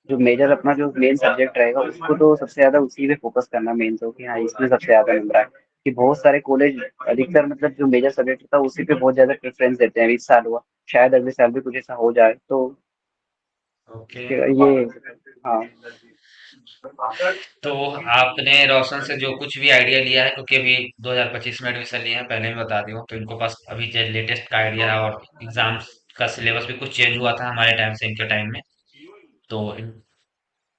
जो मेजर अपना जो मेन सब्जेक्ट रहेगा उसको तो सबसे ज्यादा उसी पे फोकस करना मेन, तो कि हाँ इसमें सबसे ज्यादा नंबर आए। कि बहुत सारे कॉलेज अधिकतर मतलब जो मेजर सब्जेक्ट होता है उसी पे बहुत ज्यादा प्रेफरेंस देते हैं। इस साल हुआ, शायद अगले साल भी कुछ ऐसा हो जाए तो ओके। ये। हाँ। तो आपने रोशन से जो कुछ भी आइडिया लिया है, क्योंकि अभी 2025 में एडमिशन लिए हैं, पहले मैं बता दी हूँ, तो इनको पास अभी लेटेस्ट का आइडिया है। और एग्जाम्स का सिलेबस भी कुछ चेंज हुआ था हमारे टाइम से इनके टाइम में। तो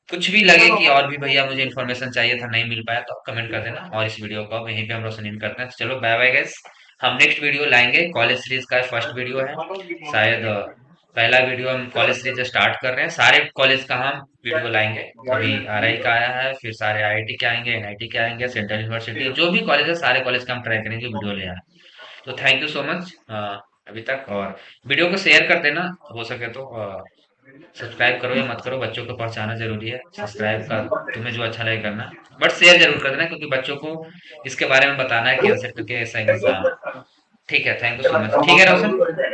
कुछ भी लगे कि और भी भैया मुझे इन्फॉर्मेशन चाहिए था नहीं मिल पाया, तो आप कमेंट कर देना। और इस वीडियो को अब यहीं पे हम रोशन इन करते हैं। तो चलो बाय बाय गाइस। हम नेक्स्ट वीडियो लाएंगे, कॉलेज सीरीज का फर्स्ट वीडियो है शायद। पहला वीडियो हम कॉलेज सीरीज स्टार्ट कर रहे हैं, सारे कॉलेज का हम वीडियो लाएंगे। अभी आरआई का आया है, फिर सारे आईआईटी के आएंगे, एनआईटी के आएंगे, सेंट्रल यूनिवर्सिटी, जो भी कॉलेज है सारे कॉलेज का हम ट्राई करेंगे वीडियो ले आए। तो थैंक यू सो मच अभी तक। और वीडियो को शेयर कर देना हो सके तो। सब्सक्राइब करो या मत करो, बच्चों को पहुंचाना जरूरी है। सब्सक्राइब का तुम्हें जो अच्छा लगे करना, बट शेयर जरूर कर देना, क्योंकि बच्चों को इसके बारे में बताना है कि एनसेट करके ऐसा एग्जाम है। ठीक है, थैंक यू सो मच। ठीक है रोशन।